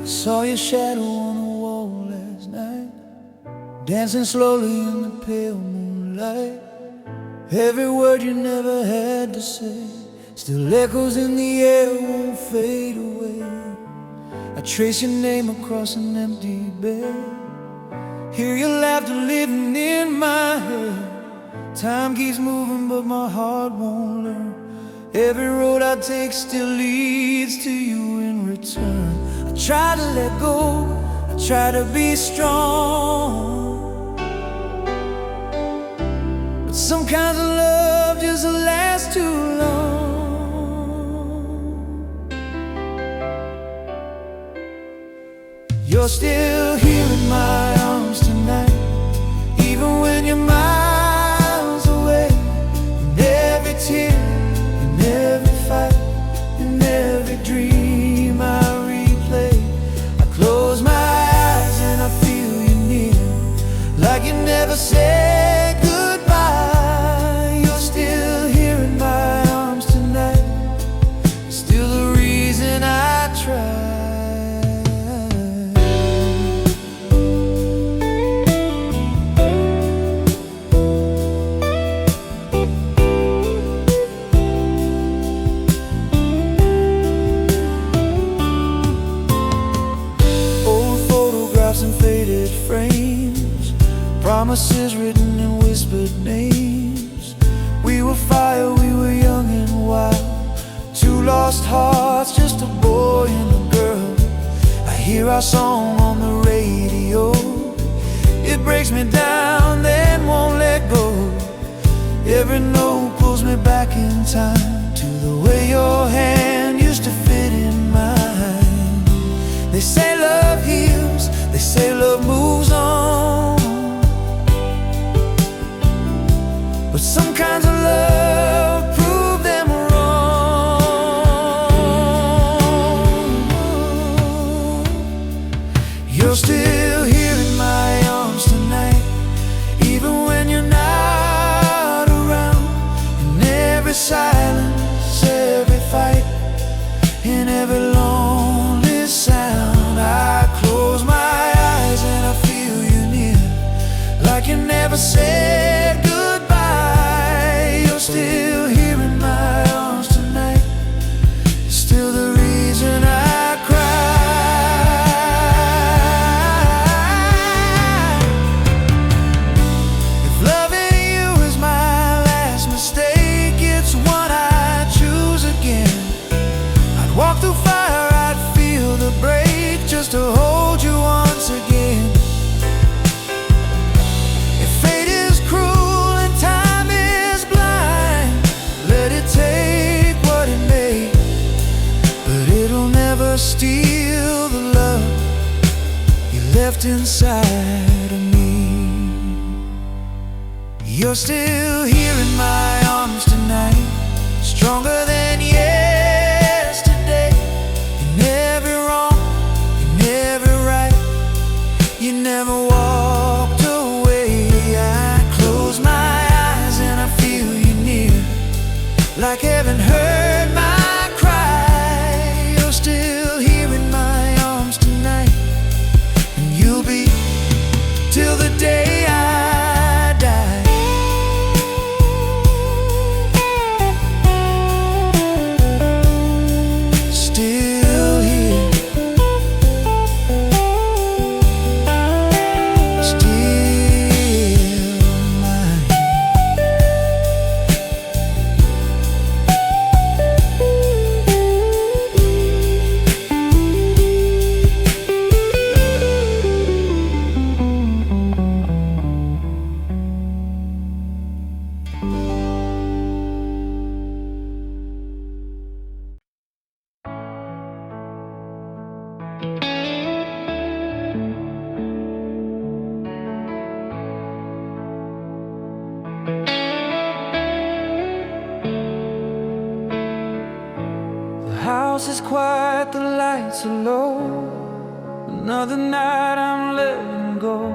I saw your shadow on the wall last night, dancing slowly in the pale moonlight. Every word you never had to say still echoes in the air, won't fade away. I trace your name across an empty bed, hear your laughter living in my head. Time keeps moving but my heart won't learn. Every road I take still leads to you in return. I try to let go, I try to be strong, but some kinds of love just last too long. You're still here in my arms tonight, even when you're miles away. In every tear, in every fight, in every dream I replay. I close my eyes and I feel you near, like you never said goodbye. You're still here in my arms tonight, still the reason I try. And faded frames, promises written in whispered names. We were fire, we were young and wild, two lost hearts, just a boy and a girl. I hear our song on the radio, it breaks me down then won't let go. Every note pulls me back in time to the way your hand used to fit in mine. They say love heals, they say love moves on, but some kinds of love prove them wrong. You're still here in my arms tonight, even when you're not around. In every silence, every fight, in every lonely sound, I close my eyes and I feel you near, like you never said goodbye. You're still here in my arms tonight, still the reason I cry. If loving you is my last mistake, it's one I choose again. I'd walk through fire, I'd feel the break, just to hold you once again. If fate is cruel and time is blind, let it take what it may, but it'll never steal the love you left inside of me. You're still here in my arms tonight, stronger than yesterday. In every wrong, in every right, you never walked away. I close my eyes and I feel you near, like heaven heard my cry. You're still here in my arms tonight, and you'll be till the day I die. Still here, still mine. The house is quiet, the lights are low. Another night I'm letting go,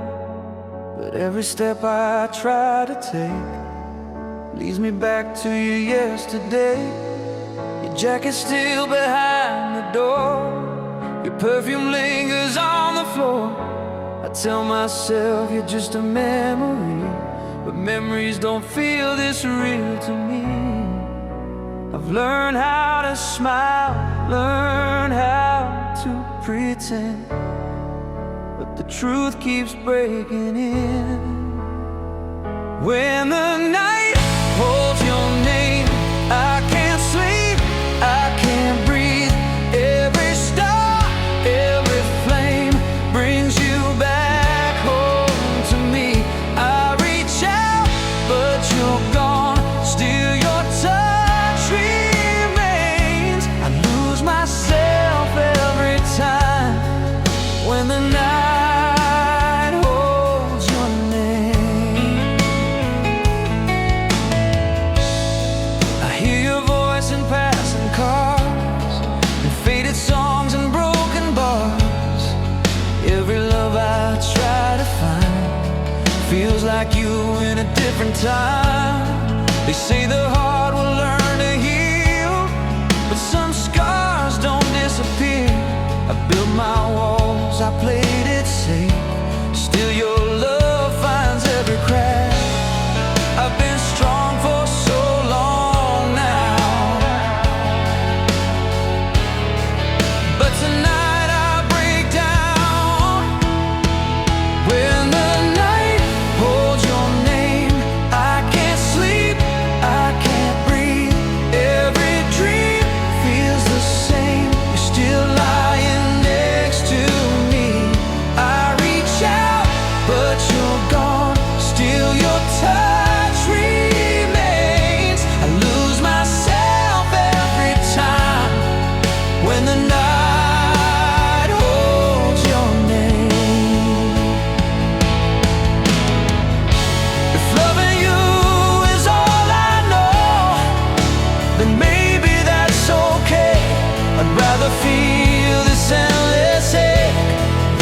but every step I try to take leads me back to you yesterday. Your jacket's still behind the door, Your perfume lingers on the floor. I tell myself you're just a memory, but memories don't feel this real to me. I've learned how to smile, learned how to pretend, but the truth keeps breaking in. When the night holds your name, I can't sleep, I can't breathe. Every star, every flame brings you back home to me. I reach out, but you're gone. Still your touch remains. I lose myself every time when the night holds your name. I hear your voice in passing cars, and faded songs and broken bars. Every love I try to find feels like you in a different time. They say the heart will learn to heal, but some scars don't disappear. I built my walls, I played it safe. Still your love finds every crack. I've been strong for so long now, but tonight I break down. When the night holds your name, I can't sleep, I can't breathe. Every dream feels the same. You're still lying next to me. I reach out, but you're gone. Still your touch remains. I lose myself every time when the night holds your name. If loving you is all I know, then maybe that's okay. I'd rather feel this endless ache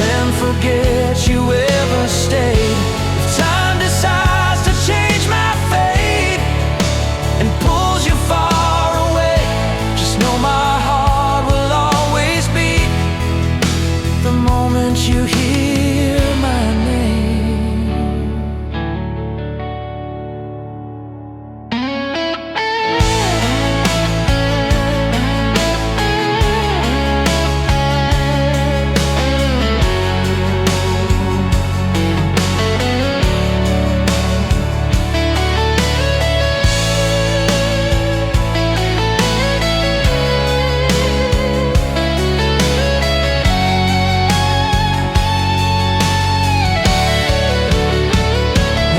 than forget you ever stayed. If time decides to change my fate and pulls you far away, just know my heart will always beat the moment you hear my name.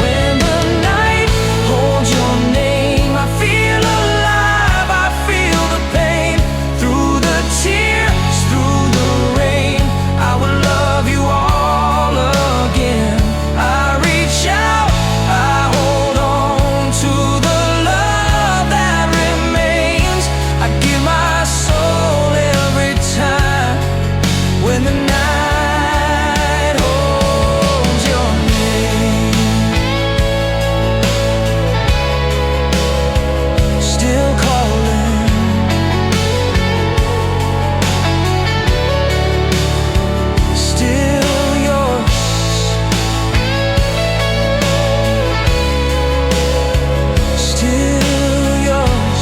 When the night holds your name, I feel alive, I feel the pain. Through the tears, through the rain, I will love you all again. I reach out, I hold on to the love that remains. I give my soul every time when the night holds your name. Still calling, still yours, still yours.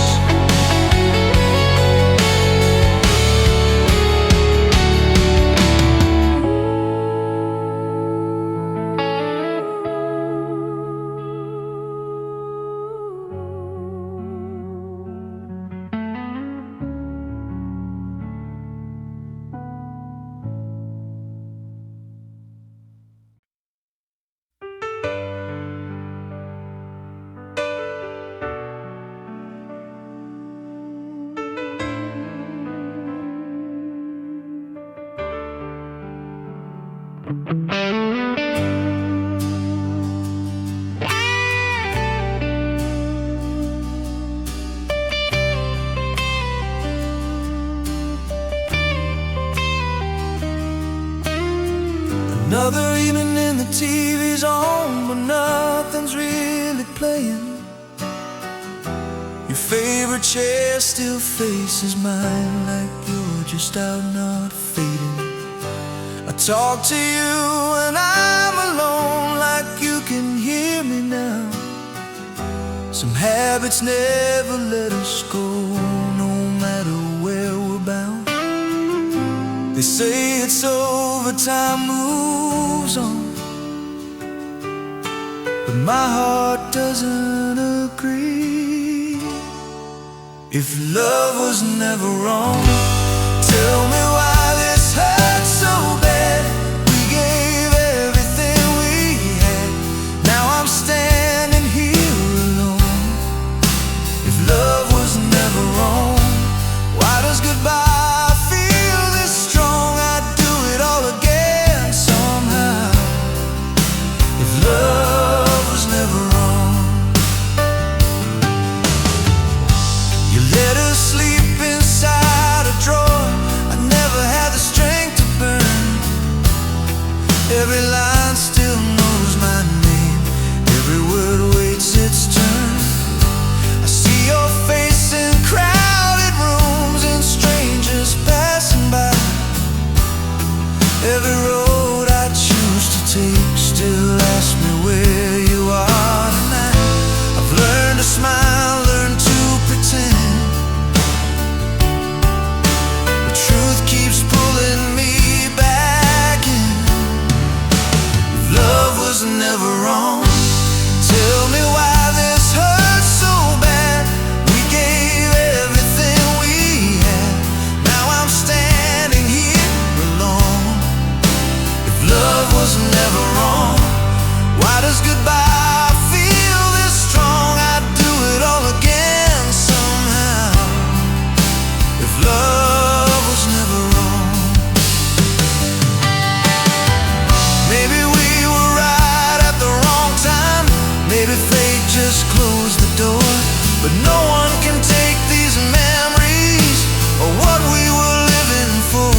Another evening and the TV's on, but nothing's really playing. Your favorite chair still faces mine, like you're just out not fading. talk to you when I'm alone, like you can hear me now. Some habits never let us go, no matter where we're bound. They say it's over, time moves on, but my heart doesn't agree. If love was never wrong, tell me why this hurts so bad. We gave everything we had, now I'm standing here alone. If love was never wrong, why does goodbye feel this strong? I'd do it all again somehow. If love was never wrong, you let us sleep inside a drawer. I never had the strength to burn. Every line still knows my name, every word waits its turn. I see your face in crowded rooms and strangers passing by. Every road I choose to take still asks me where you are tonight. I've learned to smile, learned to pretend. The truth keeps pulling me back in. If love was never wrong, tell me why this hurts so bad. We gave everything we had, now I'm standing here alone. If love was never wrong, why does goodbye feel this strong? I'd do it all again somehow. If love was never wrong, maybe we were right at the wrong time. Maybe fate just closed the door, but no one can take these memories or what we were living for.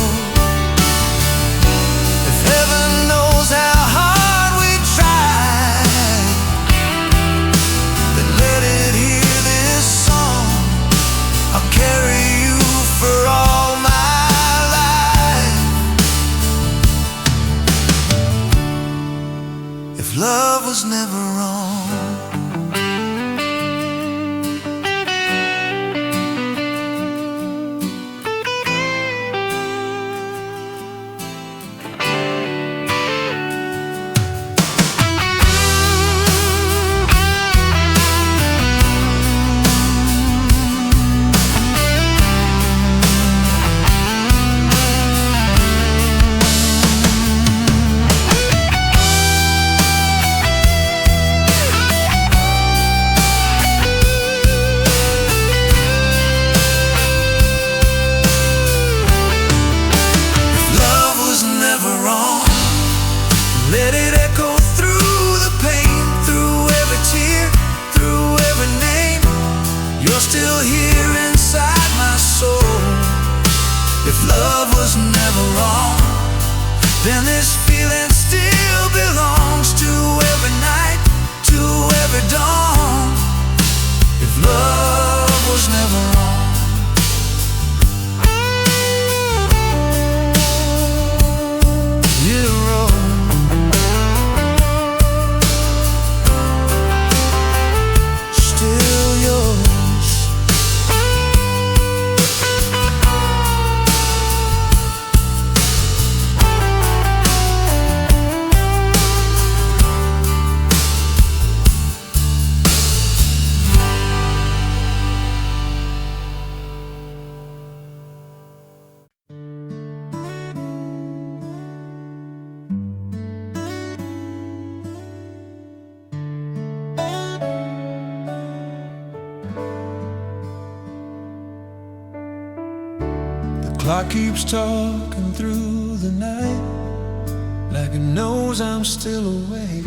If heaven knows how hard we tried, then let it hear this song. I'll carry you for all my life. If love was never wrong. Let it echo through the pain, through every tear, through every name. You're still here inside my soul. If love was never wrong, then this feeling still belongs to every night, to every dawn. If love was never wrong, clock keeps talking through the night, like it knows I'm still awake.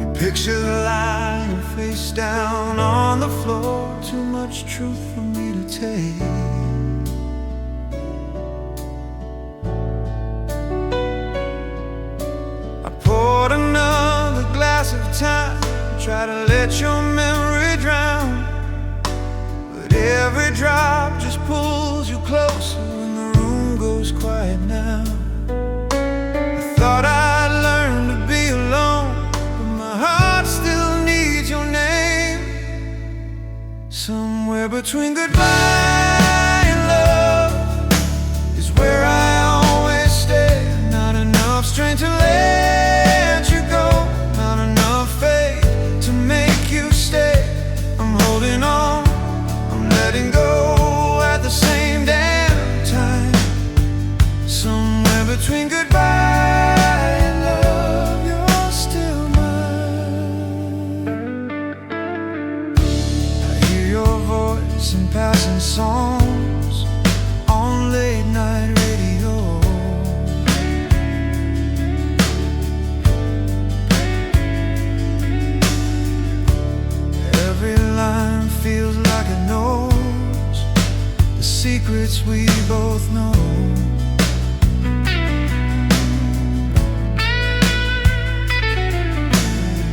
You picture the lying face down on the floor, too much truth for me to take. I poured another glass of time, try to let your memory drown. Somewhere between goodbye and love is where I always stay. Not enough strength to let you go, not enough faith to make you stay. I'm holding on, I'm letting go at the same damn time. Somewhere between goodbye and love, you're still mine. I hear your voice in passing songs on late night radio. Every line feels like it knows the secrets we both know.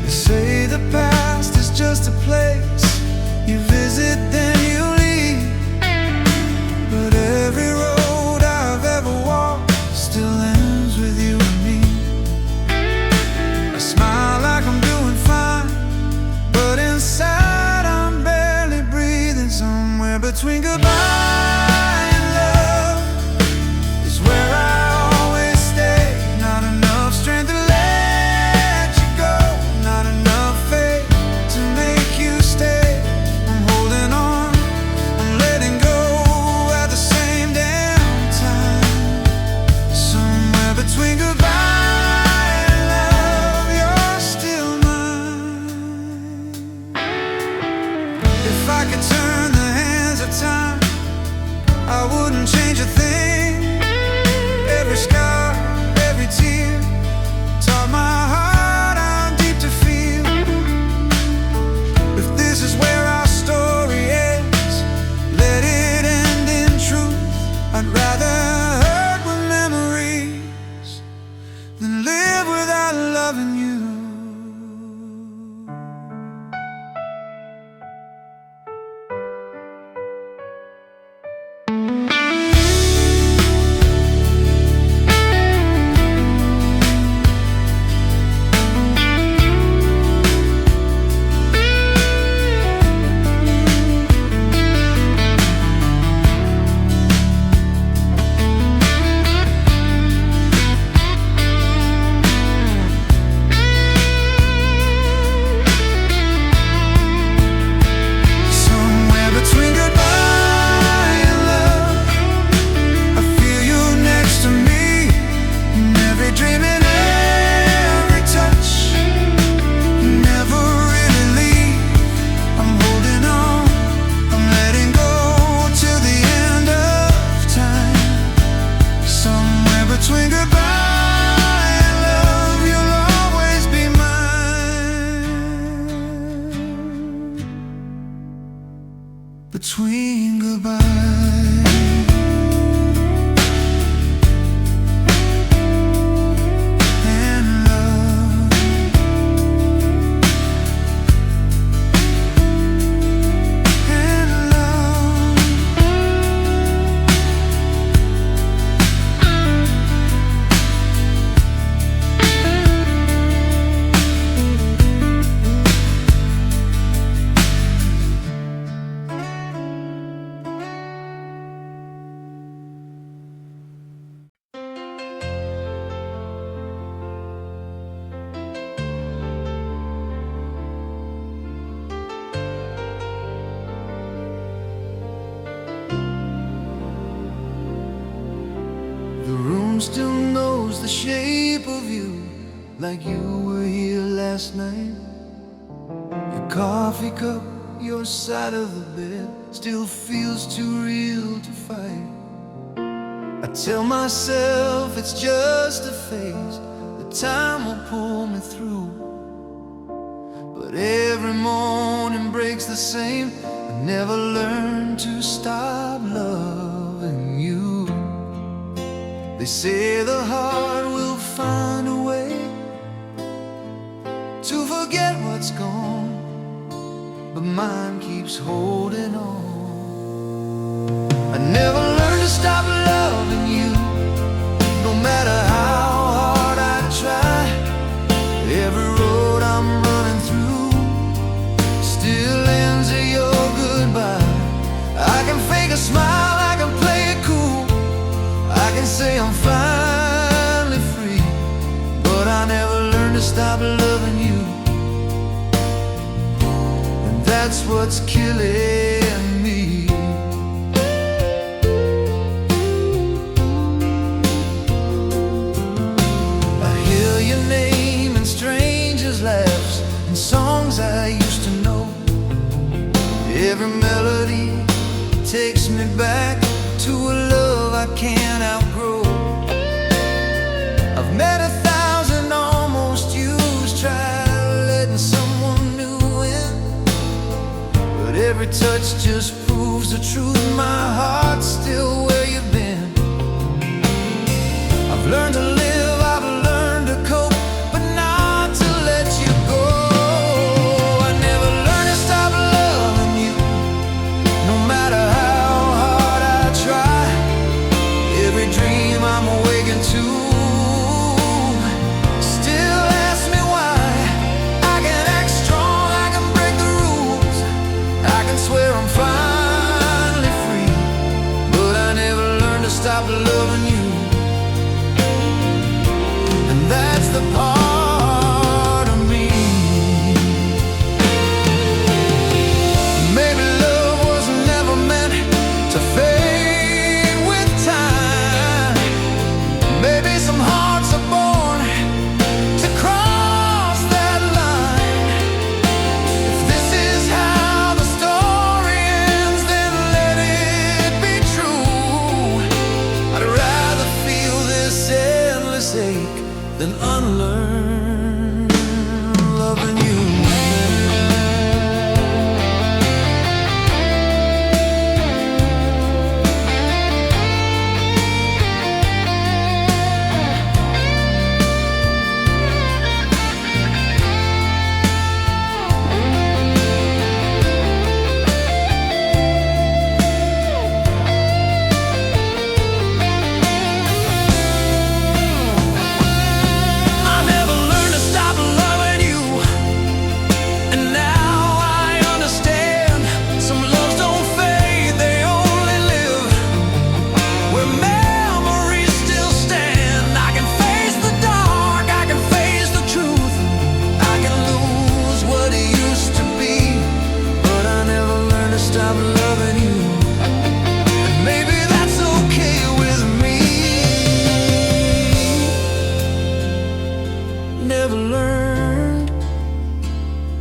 They say the past is just a place you visit, then you leave. But every road I've ever walked still ends with you and me. I smile like I'm doing fine, but inside I'm barely breathing. Somewhere between goodbye and love is where I always stay. Not enough strength to let you go, not enough faith to make you stay. I'm holding on, I'm letting go at the same damn time. Somewhere between goodbye and love, you're still mine. If I could turn the hands of time, I wouldn't change a thing. Every scar, every tear taught my heart how deep to feel. If this is where our story ends, let it end in truth. I'd rather hurt with memories than live without loving you. Somewhere between goodbye and love, I feel you next to me in every dream and every touch. You never really leave. I'm holding on, I'm letting go till the end of time. Somewhere between goodbye and love, you'll always be mine. Between goodbye and love, and love. The room still knows the shape of you, like you were here last night. Your coffee cup, your side of the bed, still feels too real to fight. I tell myself it's just a phase, that time will pull me through. But every morning breaks the same, I never learned to stop loving you. They say the heart will find a way to forget what's gone, but mine keeps holding on. I never learned to stop loving you, no matter how hard I try. Every road I'm running through still ends at your goodbye. what's killing me. I hear your name in strangers' laughs and songs I used to know. Every melody takes me back to a love I can't outgrow. I've met 1,000 almost yous, tried letting someone new in, but every touch just proves the truth. My heart's still where you've been. I've learned to live, I've learned to cope, but not to let you go. I never learned to stop loving you, no matter how hard I try. Every dream I'm awakened to still ask me why. I can act strong, I can break the rules, I can swear I'm finally free, but I never learned to stop loving you. And that's the part of me. Maybe love was never meant to fade with time. Maybe some hearts are born to cross that line. If this is how the story ends, then let it be true. I'd rather feel this endless ache than unlearn loving you. I never learned to stop loving you, and now I understand. Some loves don't fade, they only live where memories still stand. I can face the dark, I can face the truth, I can lose what it used to be, but I never learned to stop loving you. And maybe that's okay with me. Never learned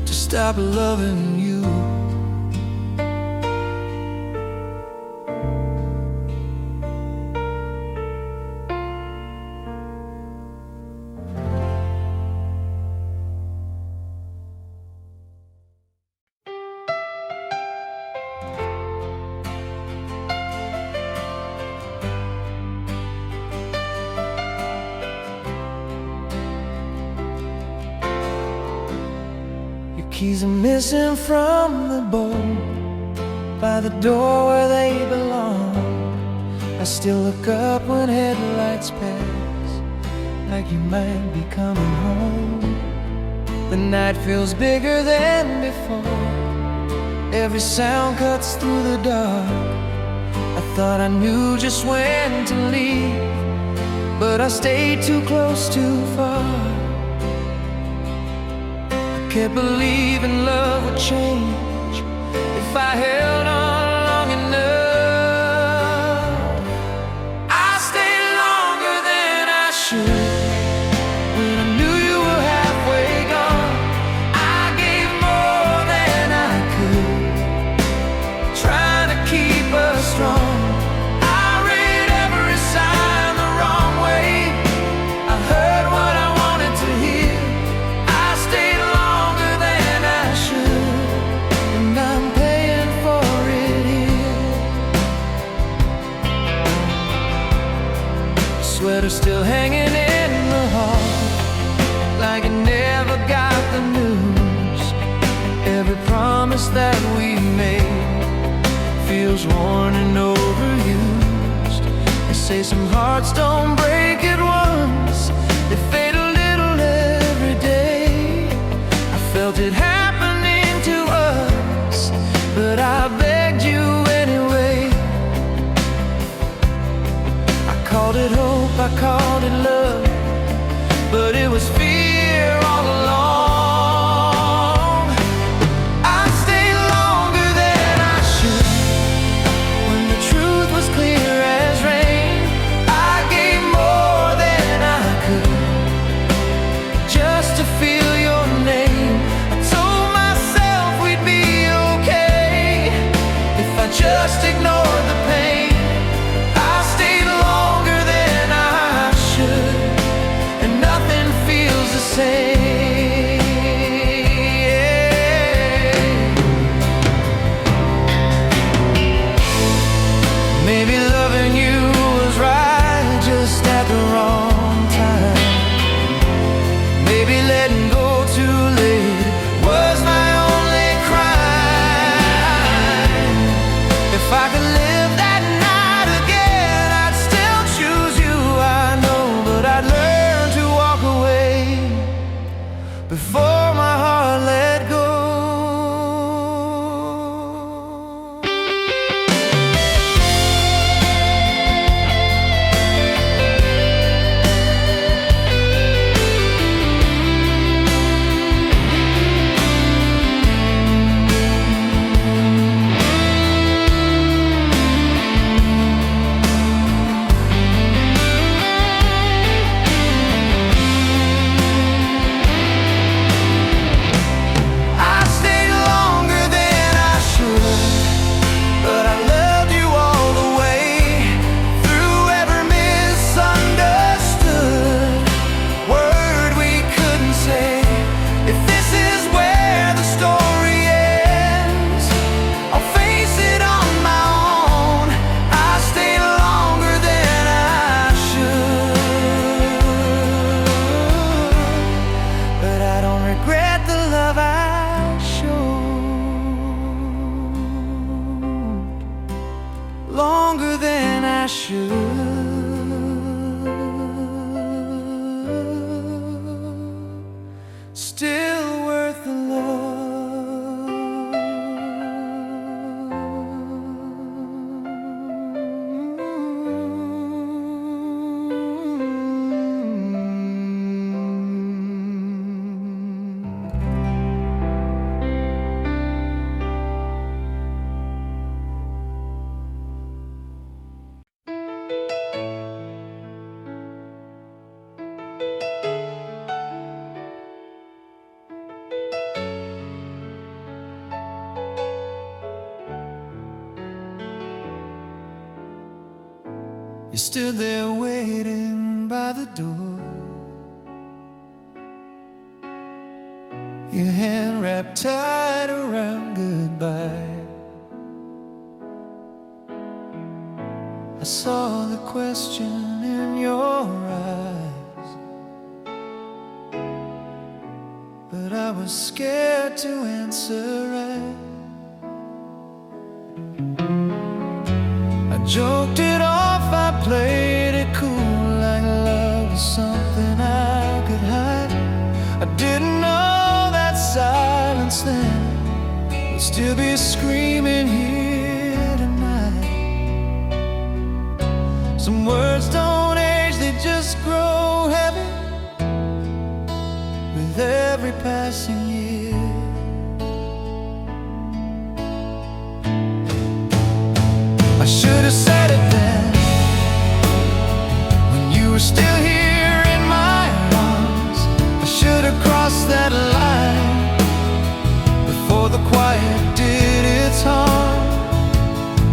to stop loving you. Your keys are missing from the boat by the door where they belong. I still look up when headlights pass, like you might be coming home. The night feels bigger than before, every sound cuts through the dark. I thought I knew just when to leave, but I stayed too close too far. I kept believing love would change if I held on long enough. I stayed longer than I should. When I knew you were halfway gone, I gave more than I could, trying to keep us strong. I read every sign the wrong way, I heard what I wanted to hear. I stayed longer than I should, and I'm paying for it here. Sweater still hanging in the hall, like it never got the news. Every promise that we made feels worn and overused. They say some hearts don't break at once, they fade a little every day. I felt it happening to us, but I begged you anyway. I called it hope, I called it love, but it was fear all along. I stayed long just ignored the pain. I stayed longer than I should, and nothing feels the same. Maybe loving you was right just at the wrong time. Maybe letting go too late was my only crime. If I could live that night again, I'd still choose you, I know. But I'd learn to walk away before my heart let go. Longer than I should, still worth the You stood there waiting by the door, your hand wrapped tight around goodbye. I saw the question in your eyes, but I was scared to answer right. I joked it off, I played it cool, like love was something I could hide. I didn't know that silence then would still be screaming here tonight. Some words don't age, they just grow heavy with every passing year. I should have said it then, when you were still here in my arms. I should have crossed that line before the quiet did its harm.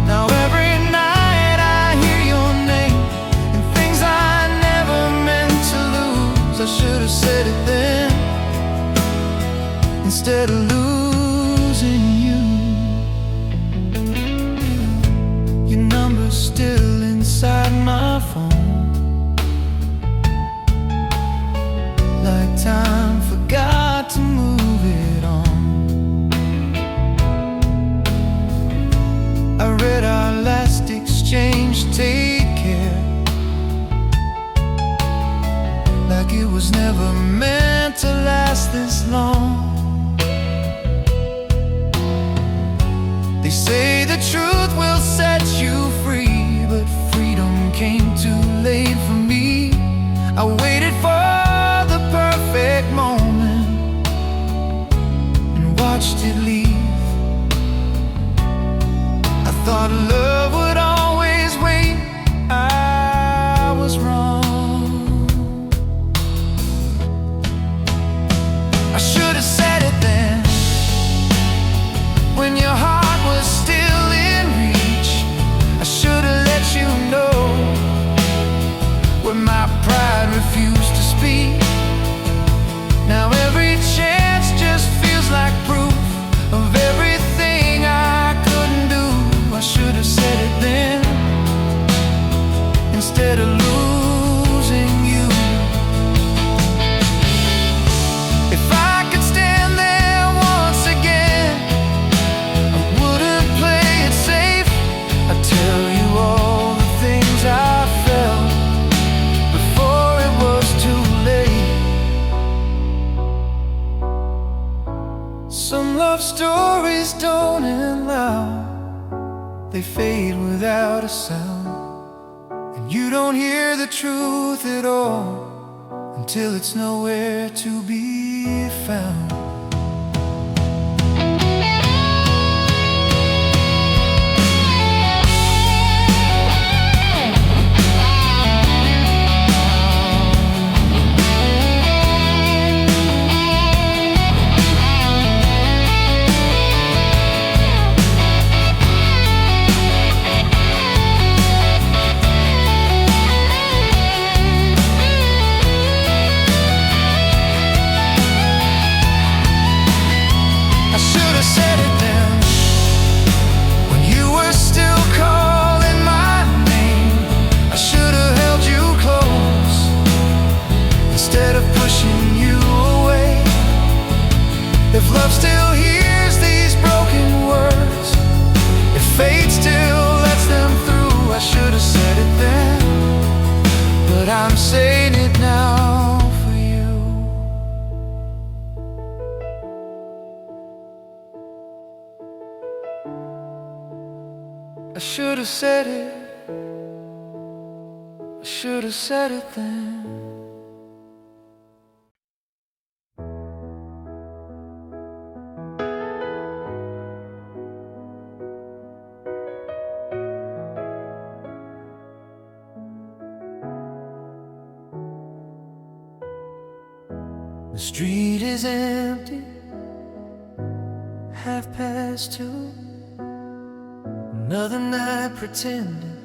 Now every night I hear your name and things I never meant to lose. I should have said it then instead of losing you. Your number's still inside my phone, like time forgot to move it on. I read our last exchange, take care, like it was never meant to last this long. They say the truth will set you free, but freedom came too late for me. I waited for the perfect moment and watched it leave. I thought love would always wait, I was wrong. I should have said it then, when your heart was still in reach. they fade without a sound, and you don't hear the truth at all until it's nowhere to be found. If love still hears these broken words, if fate still lets them through, I should have said it then, but I'm saying it now for you. I should have said it, I should have said it then. The street is empty, 2:30. Another night pretending.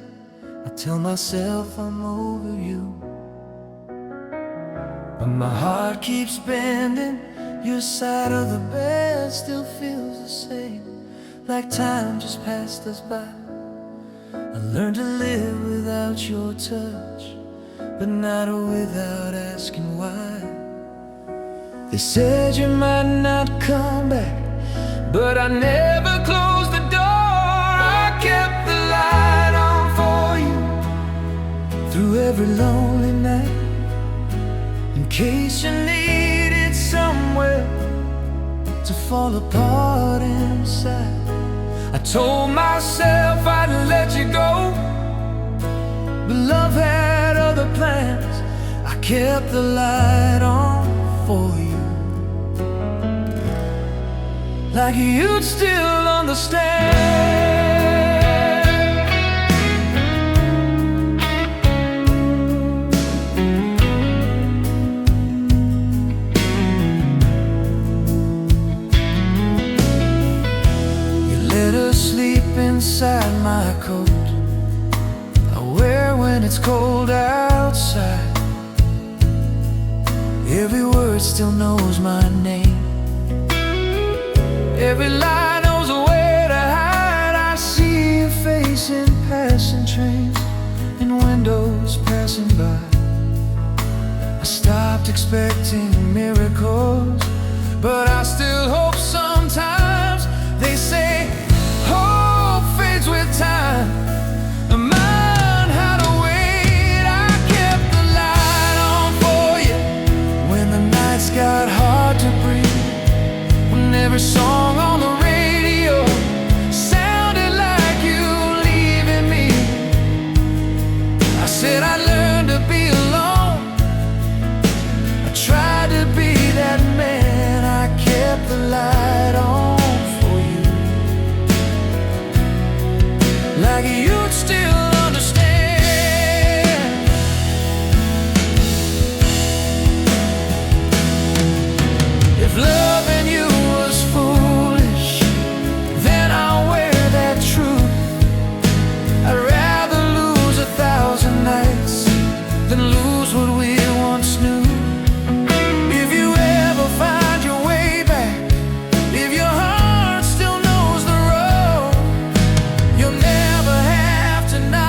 I tell myself I'm over you, but my heart keeps bending. Your side of the bed still feels the same, like time just passed us by. I learned to live without your touch, but not without asking why. They said you might not come back, but I never closed the door. I kept the light on for you through every lonely night, in case you needed somewhere to fall apart inside. I told myself I'd let you go, but love had other plans. I kept the light on for you, like you'd still understand. You let her sleep inside my coat I wear when it's cold outside. Every word still knows my name, every line knows where to hide. I see your face in passing trains, in windows passing by. I stopped expecting miracles, but I still hope sometimes. They say hope fades with time. Mine had to wait. I kept the light on for you when the nights got hard to breathe, when every song on the radio sounded like you leaving me. I said I'd learn to be alone. I tried to be that man. I kept the light on for you, like you'd still understand. If loving you was foolish, then I'll wear that truth. I'd rather lose 1,000 nights than lose what we once knew. If you ever find your way back, if your heart still knows the road, you'll never have to knock.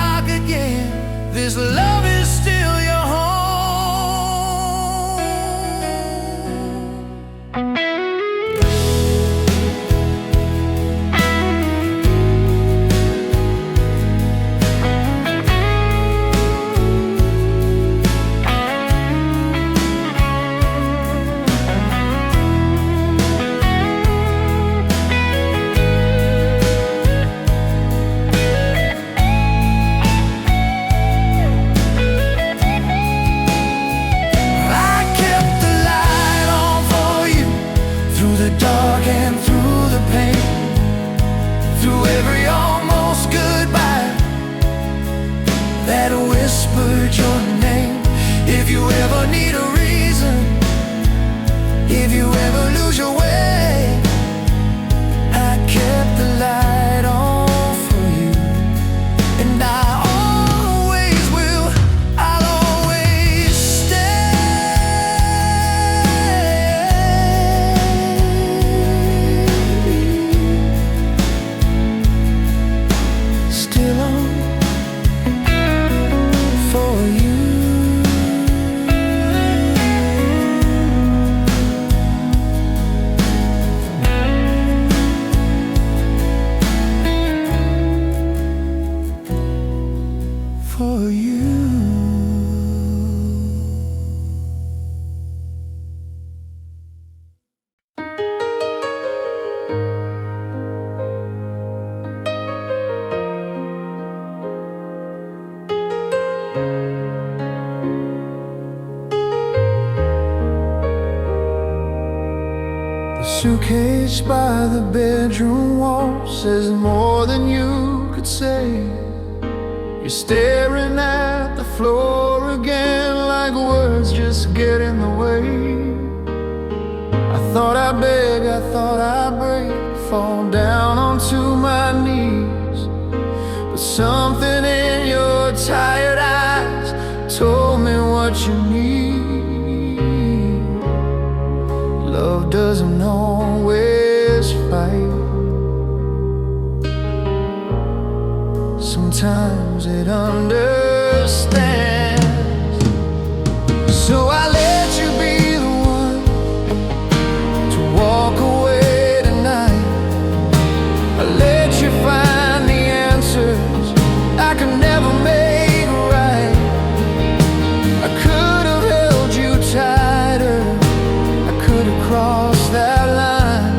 still on for you. For you. The suitcase by the bedroom wall says more than you could say. You're staring at the floor again, like words just get in the way. I thought I'd beg, I thought I'd break, fall down onto my knees, but something in your tired eyes told me what you need. Love doesn't always fight. Sometimes it understands. So I let you be the one to walk away tonight. I let you find the answers I could never make right. I could have held you tighter, I could have crossed that line,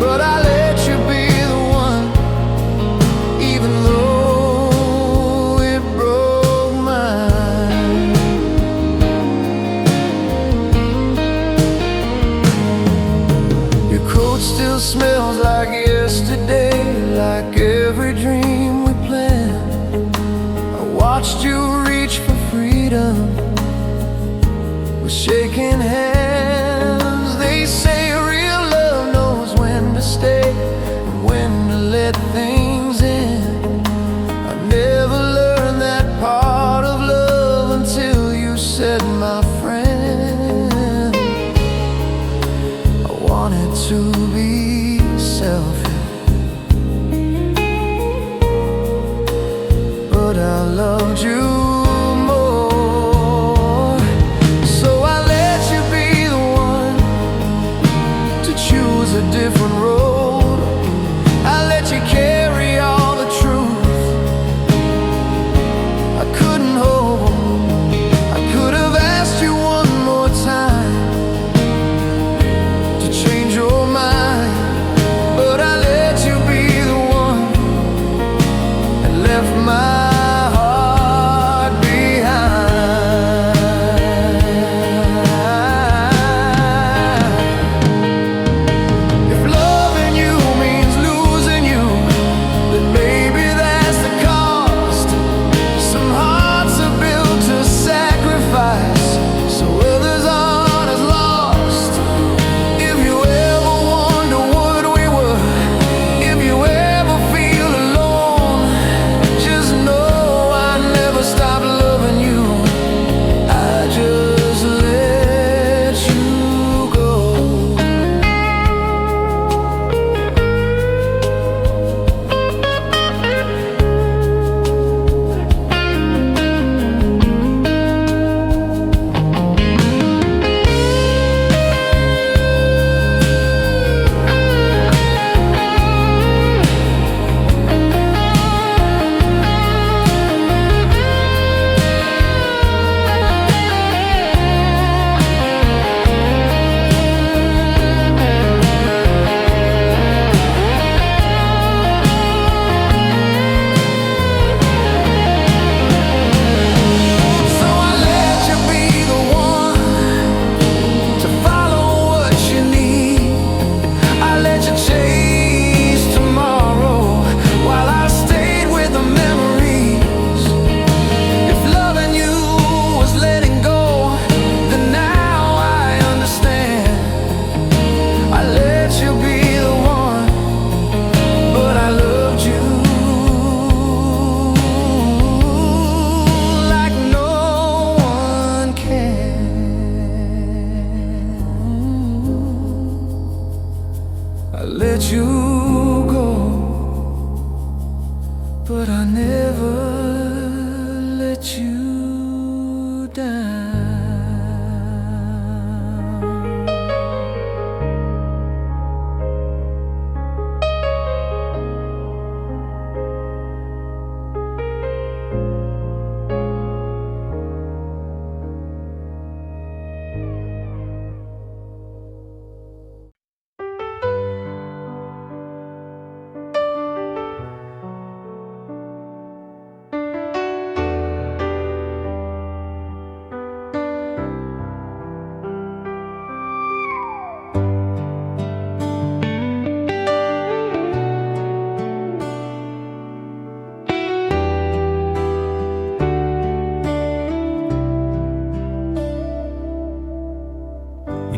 but I let you be the one, even though it broke mine. Your coat still smells like yesterday, like every dream we planned. I watched you reach for freedom with shaking hands. They say real love knows when to stay and when to let things end. I never learned that part of love until you said, my friend. I wanted to be selfish, but I loved you more. So I let you be the one to choose a different road. I let you carry all the truth I couldn't hold. I could have asked you one more time to change your mind, but I let you be the one and left my heart but I never let you down.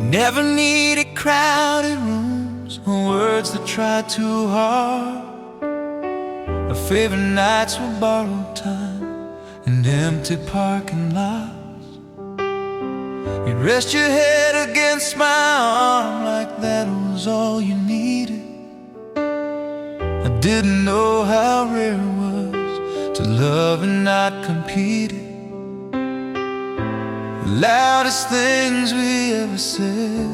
Never needed crowded rooms or words that tried too hard. Our favorite nights were borrowed time and empty parking lots. You'd rest your head against my arm like that was all you needed. I didn't know how rare it was to love and not compete it. The loudest things we ever said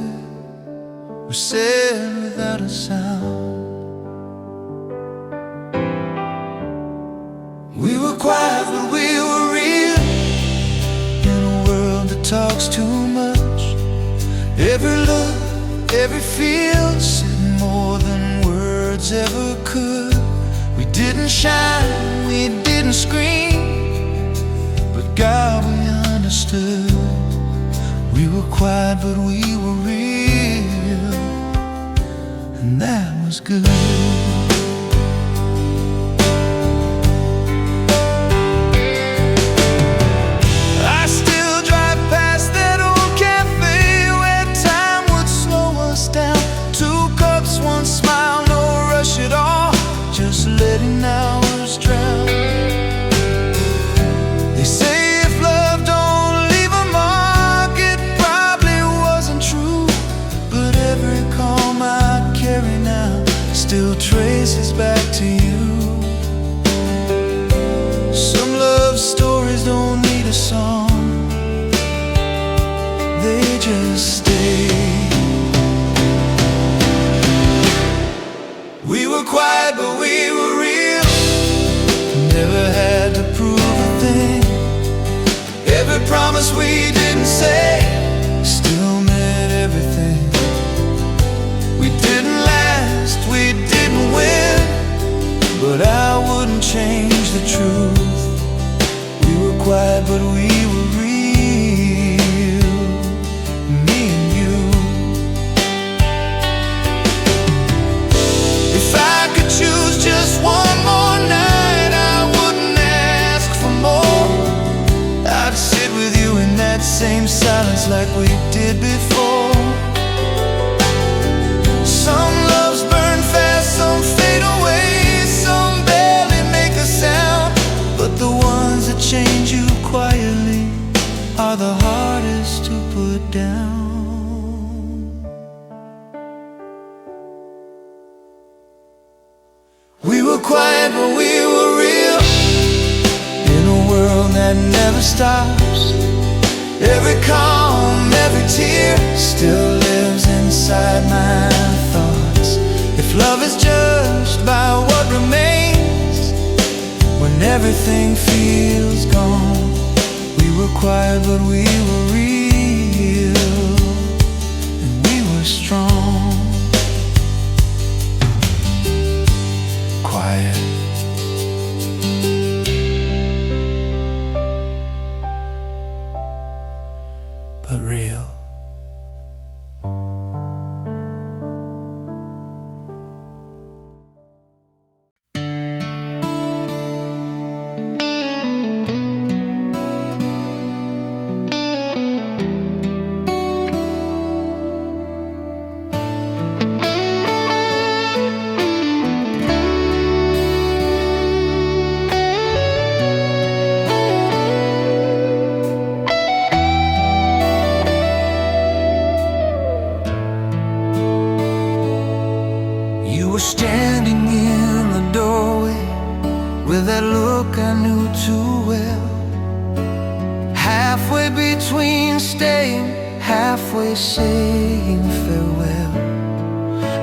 were said without a sound. We were quiet but we were real in a world that talks too much. Every look, every feel said more than words ever could. We didn't shine, we didn't scream, but God, we understood. We were quiet but we were real, and that was good. I still drive past that old cafe where time would slow us down. 2 cups, 1 smile, no rush at all, just letting hours drown. They say still traces back to you. Some love stories don't need a song, they just stay. We were quiet but we were real, never had to prove a thing. Every promise we didn't say still meant everything. We didn't last, we didn't win, but I wouldn't change the truth. We were quiet but we were real, me and you. If I could choose just one more night, I wouldn't ask for more. I'd sit with you in that same silence like we did before. Some loves burn fast, some fade away, some barely make a sound, but the ones that change you quietly are the hardest to put down. We were quiet but we were real in a world that never stops. Every calm, every tear still lives inside my thoughts. If love is judged by what remains when everything feels gone, we were quiet but we were real, and we were strong. Quiet but real. with that look I knew too well. Halfway between staying, halfway saying farewell.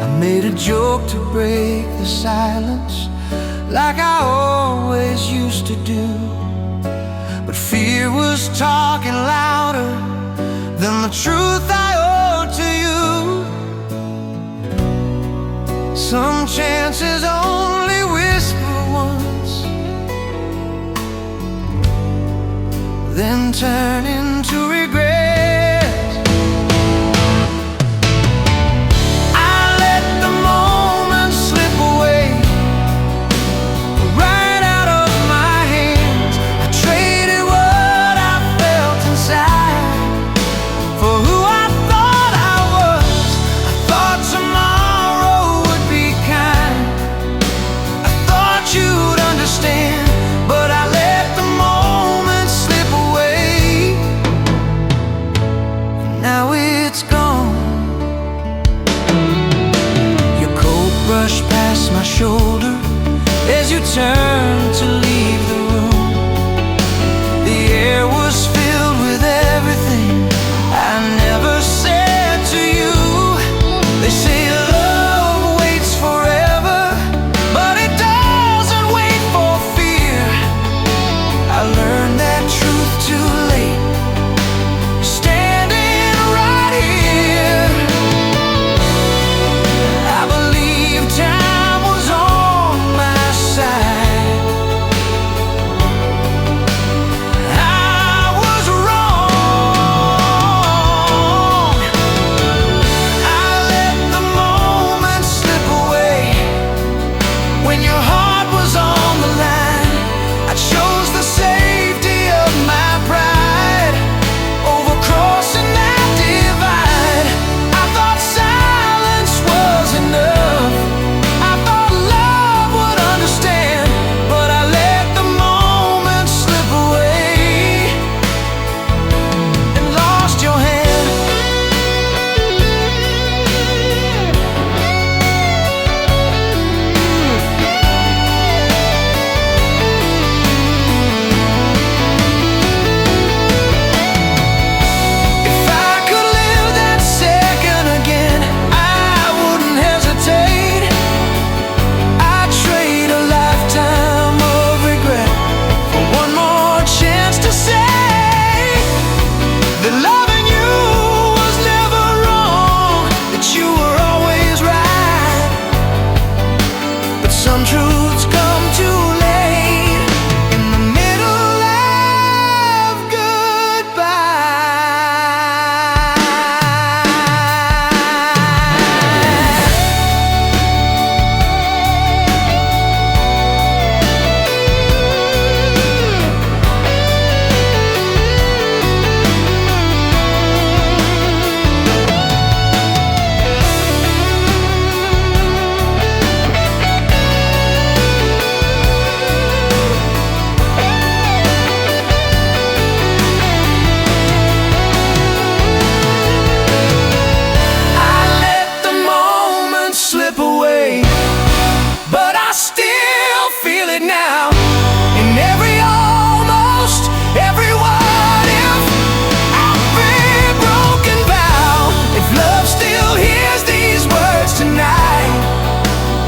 I made a joke to break the silence, like I always used to do. But fear was talking louder than the truth I owed to you. Some chances only whisper once, then turn into regret. I let the moment slip away, right out of my hands. I traded what I felt inside for who I thought I was. I thought tomorrow would be kind, I thought you'd understand, but I let the moment slip away. Now it's gone. Your coat brushed past my shoulder as you turned to leave the room. The air was filled with everything I never said to you. They say love waits forever, but it doesn't wait for fear. I learned that truth too late, standing right here. I believe time was on my side. I was wrong. I let the moment slip away. When your heart was on the line, I chose the safety of my pride over crossing that divide. I thought silence was enough, I thought love would understand, but I let the moment slip away and lost your hand. If I could live that second again, I wouldn't hesitate. I'd trade a lifetime of regret for one more chance to say that loving you was never wrong, that you were always right. But some truths come too late in the middle of I let the moment slip away, but I still feel it now. In every almost, every what if, every broken vow. If love still hears these words tonight,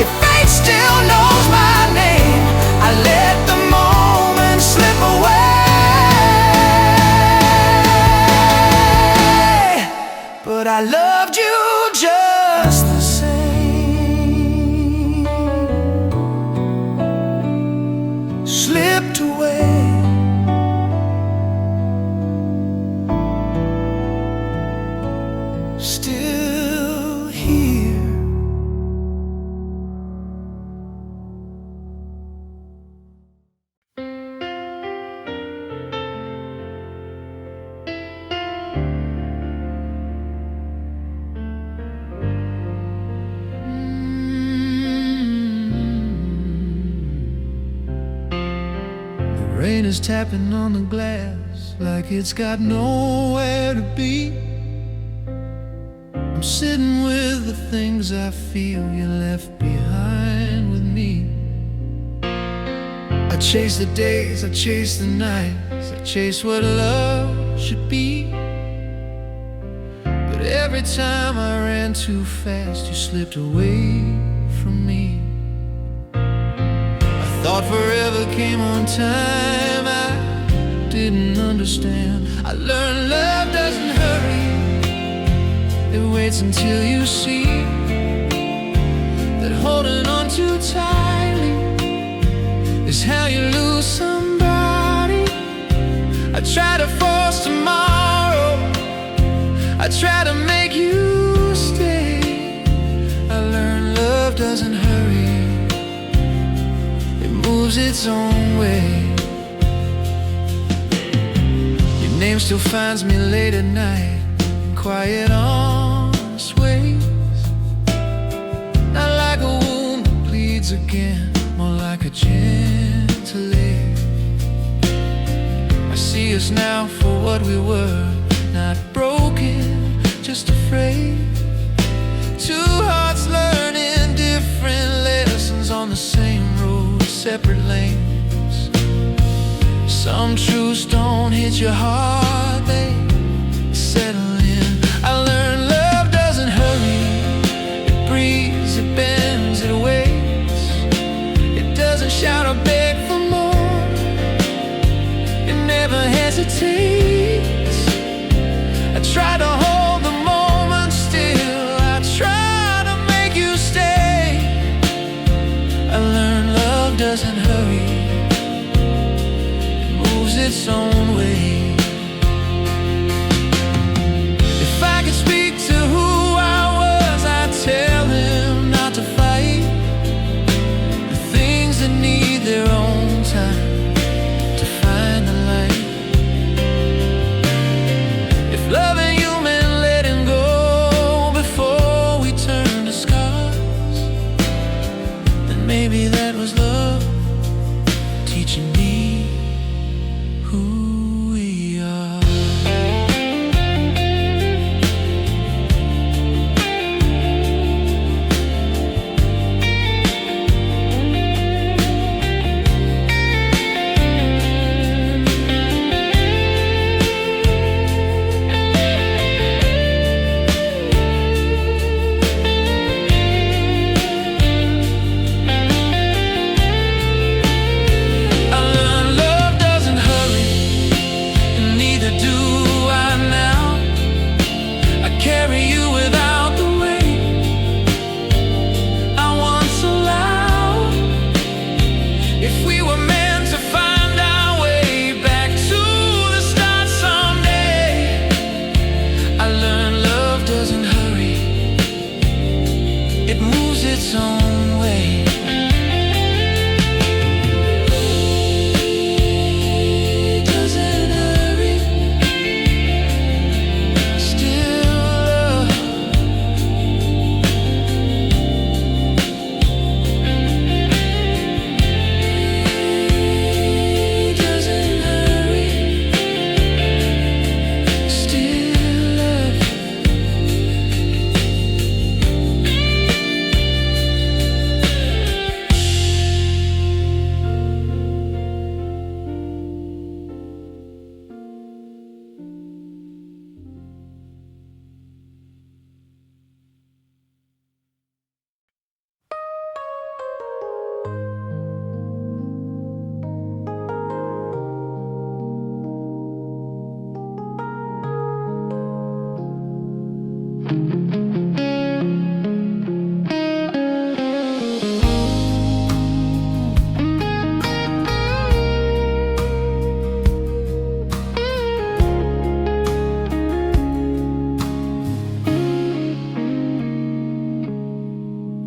if fate still knows my name, I let the moment slip away. But I loved you just the same. Slipped away. Still here. Rain is tapping on the glass like it's got nowhere to be. I'm sitting with the things I feel you left behind with me. I chase the days, I chase the nights, I chase what love should be. But every time I ran too fast, you slipped away from me. I thought forever came on time, I didn't understand. I learned love doesn't hurry, it waits until you see that holding on too tightly is how you lose somebody. I try to force tomorrow, I try to make you stay. I learned love doesn't hurry, it moves its own way. Your name still finds me late at night, quiet honest ways. Not like a wound that bleeds again, more like a gentle ache. I see us now for what we were, not broken, just afraid. Two hearts learning different lessons on the same road, separate lanes. Some truths don't hit your heart, they settle in. I learned love doesn't hurry, it breathes, it bends, it waits. It doesn't shout or beg for more, it never hesitates. I try to hold the moment still, I try to make you stay. I learned love doesn't hurry, it moves its own way. If I could speak to who I was, I'd tell him not to fight the things that need their own time to find the light. If loving you meant letting go before we turn to scars, then maybe that was love teaching me who we are. Its own way. Doesn't hurry, still love. Doesn't hurry, still love.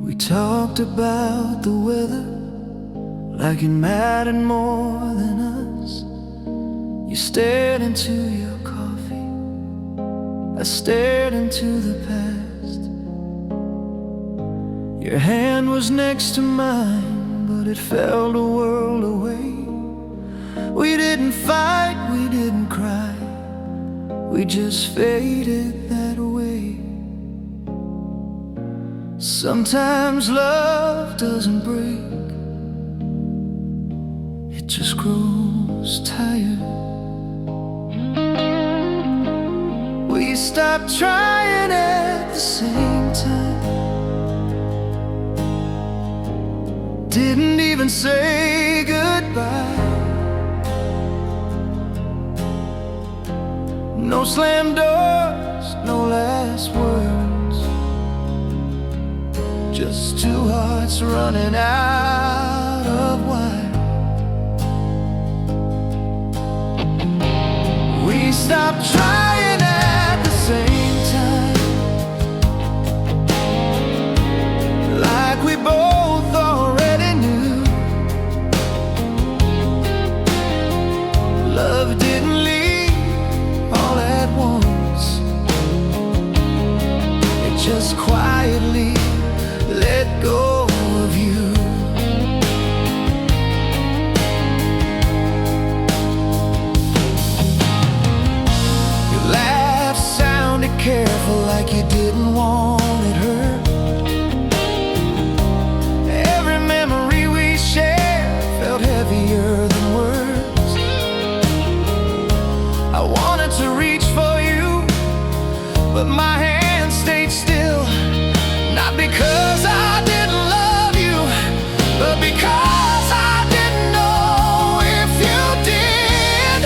We talked about the weather like it mattered more than us. You stared into your coffee, I stared into the past. Your hand was next to mine, but it felt a world away. We didn't fight, we didn't cry, we just faded that way. Sometimes love doesn't break, it just grows tired. We stop trying at the same time. Didn't even say goodbye. No slam doors, no last words, just two hearts running out of wine. We stopped trying at the same time, like we both already knew. Love didn't leave all at once, it just quietly let go of you. Your laugh sounded careful, like you didn't want it hurt. Every memory we shared felt heavier than words. I wanted to reach for you, but my hand stayed still. Not because I didn't love you, but because I didn't know if you did.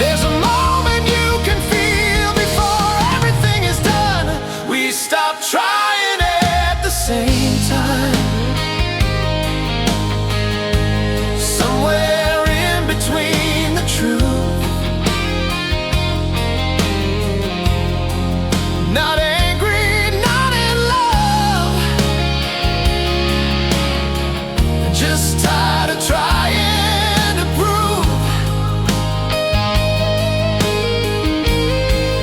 There's a moment you can feel before everything is done. We stop trying at the same time, somewhere in between the truth. Not angry, not in love, just tired of trying to prove.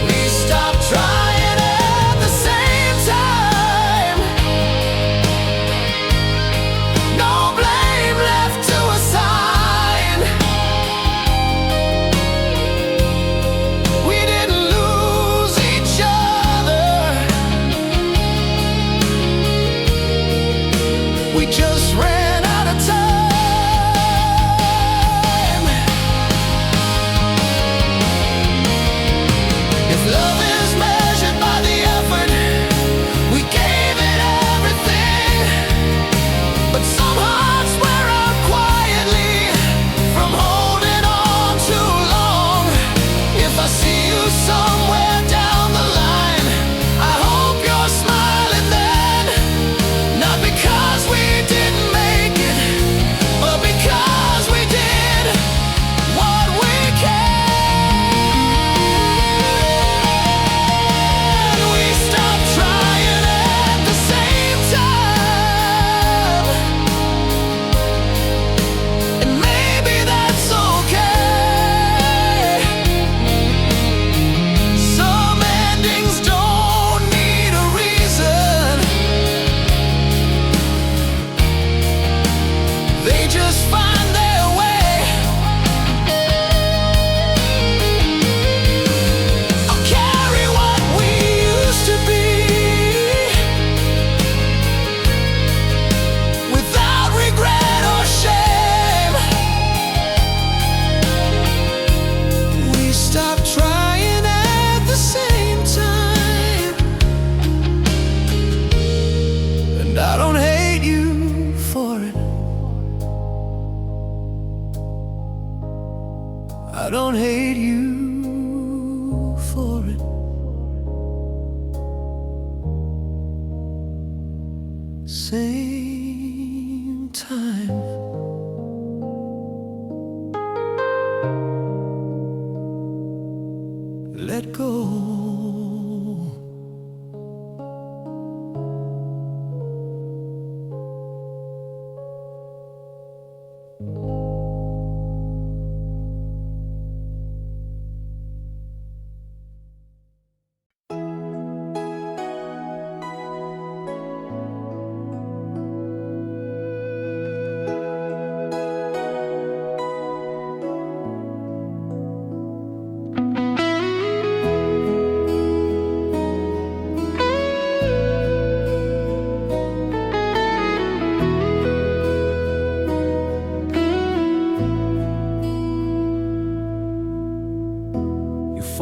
We stopped trying at the same time. No blame left to assign. We didn't lose each other, we just ran out of time. If love is measured by the effort, we gave it everything. But some hearts wear out quietly from holding on too long. If I see you somewhere down the line, I hope you're smiling then. Not because we didn't make it, but because we did what we can. We stopped trying at the same time, and maybe that's okay. Some endings don't need a reason, they just find their way. I'll carry what we used to be, without regret or shame. We stopped trying at the same time, and I don't hate you for it. I don't hate you for it. Same time. Let go.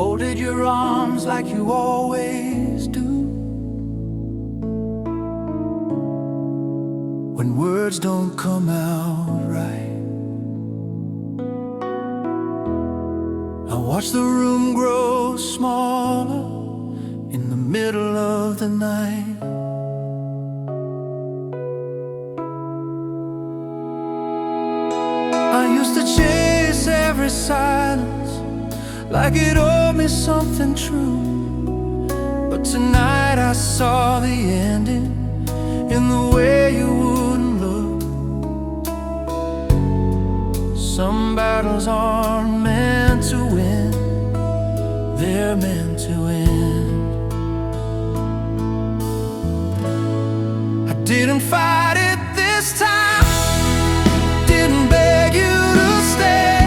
folded your arms like you always do. When words don't come out right, I watch the room grow smaller in the middle of the night. I used to chase every silence like it owed me something true, but tonight I saw the ending in the way you wouldn't look. Some battles aren't meant to win, they're meant to end. I didn't fight it this time, didn't beg you to stay.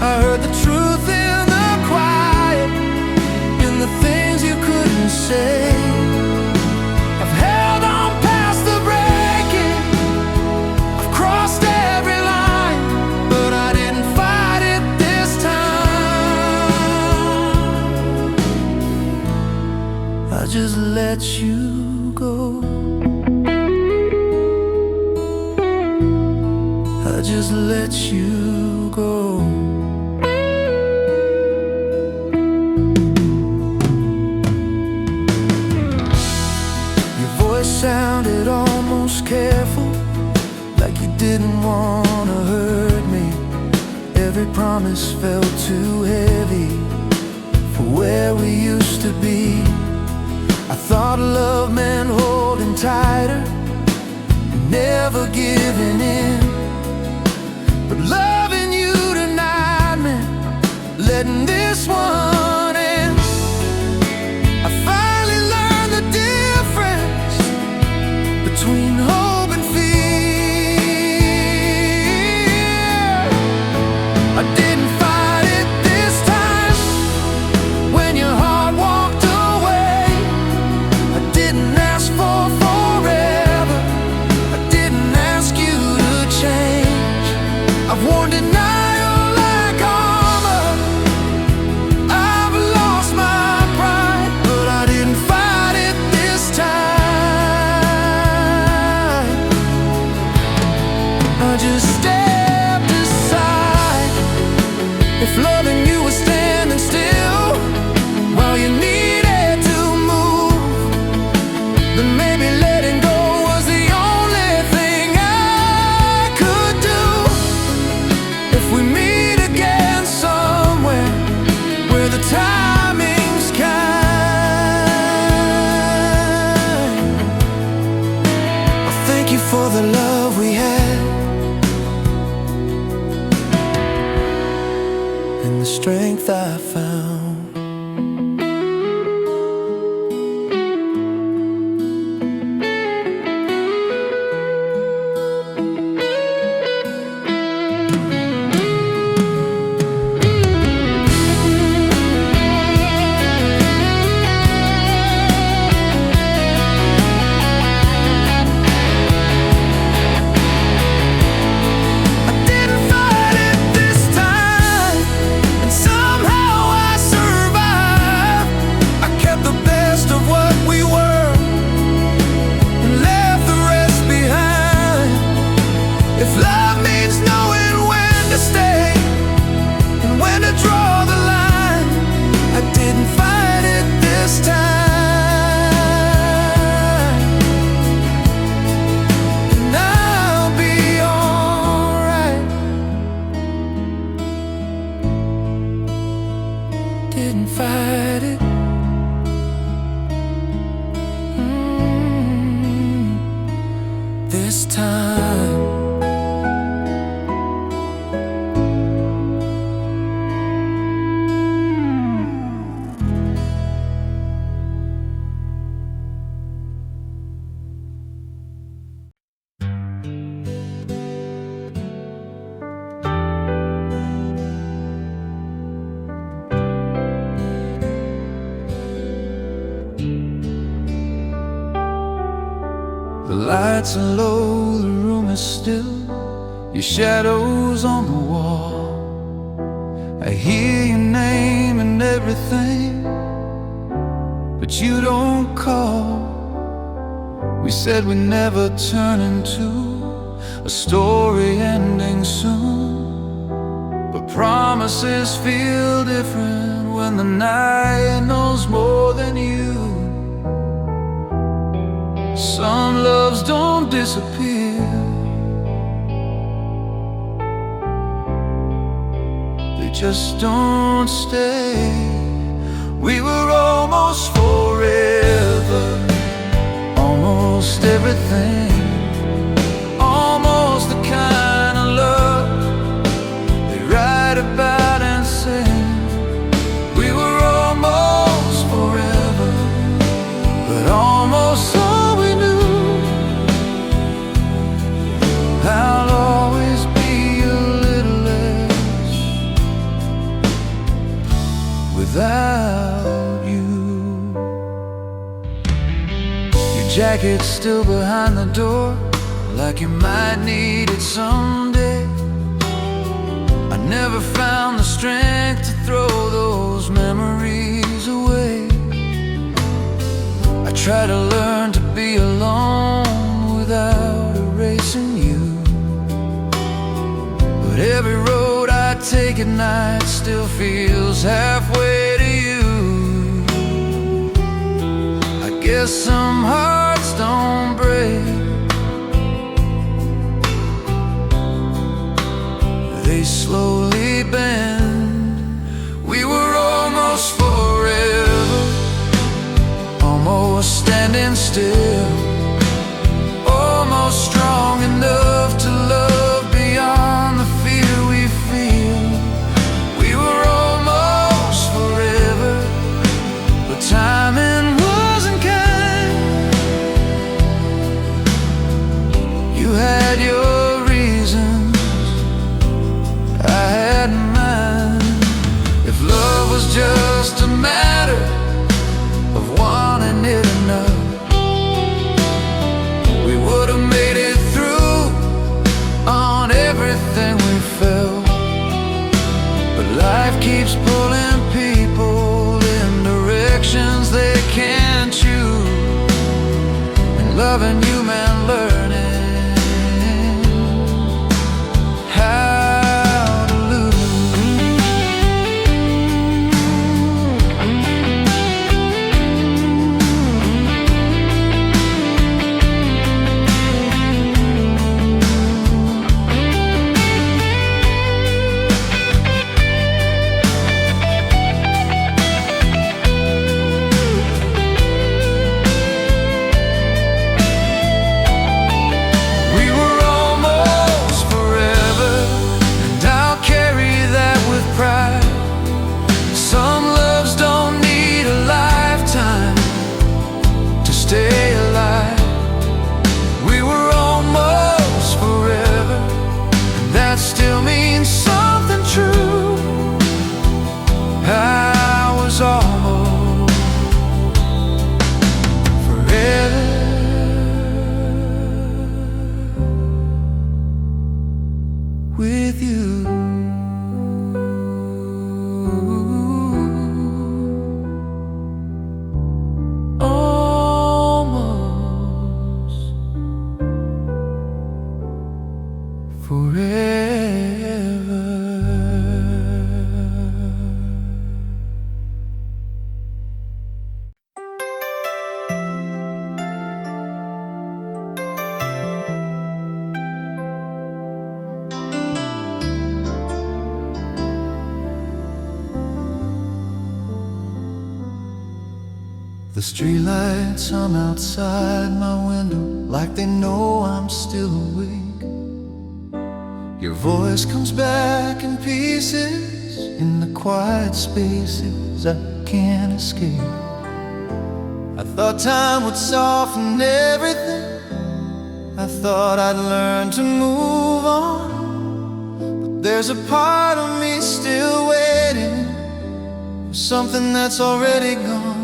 I heard the truth in the quiet, in the things you couldn't say. I've held on past the breaking, I've crossed every line, but I didn't fight it this time. I just let you go. I just let you go. Your voice sounded almost careful, like you didn't want to hurt me. Every promise felt too heavy for where we used to be. I thought love meant holding tighter, never giving in. But loving you tonight meant letting this one in. I finally learned the difference between hope and fear. I didn't fight it this time when your heart walked away. I didn't ask for forever, I didn't ask you to change. I've worn denial like armor, I've lost my pride, but I didn't fight it this time. I just stepped aside. If loving you was standing still while you needed to move, then maybe letting go was the only thing I could do. If we meet again somewhere where the timing's kind, I thank you for the love we had and the strength I found. Didn't fight it. This time. The lights are low, the room is still, your shadow's on the wall. I hear your name and everything, but you don't call. We said we'd never turn into a story ending soon, but promises feel different when the night knows more than you. Some loves don't disappear, they just don't stay. We were almost forever, almost everything, almost the kind of love they write about and sing. We were almost forever, but almost all we knew. I'll always be a little less without you. Your jacket's still behind the door, like you might need it someday. I never found the strength to throw those memories away. I try to learn to be alone without erasing you, but every road I take at night still feels halfway to you. I guess some hearts don't break, they slowly bend. We were almost forever, almost standing still, almost strong enough to love beyond the fear we feel. We were almost forever, but timing wasn't kind. You had your reasons, I had mine. If love was just a matter of wanting it enough, we would have made it through on everything we felt. But life keeps pulling people in directions they can't choose, and loving you meant learning how to lose. We were almost forever, and I'll carry that with pride. Some loves don't need a lifetime to stay alive. We were almost forever, and that still means something true. I was almost forever with you. Almost forever. The streetlights hum outside my window like they know I'm still awake. Your voice comes back in pieces in the quiet spaces I can't escape. I thought time would soften everything, I thought I'd learn to move on, but there's a part of me still waiting for something that's already gone.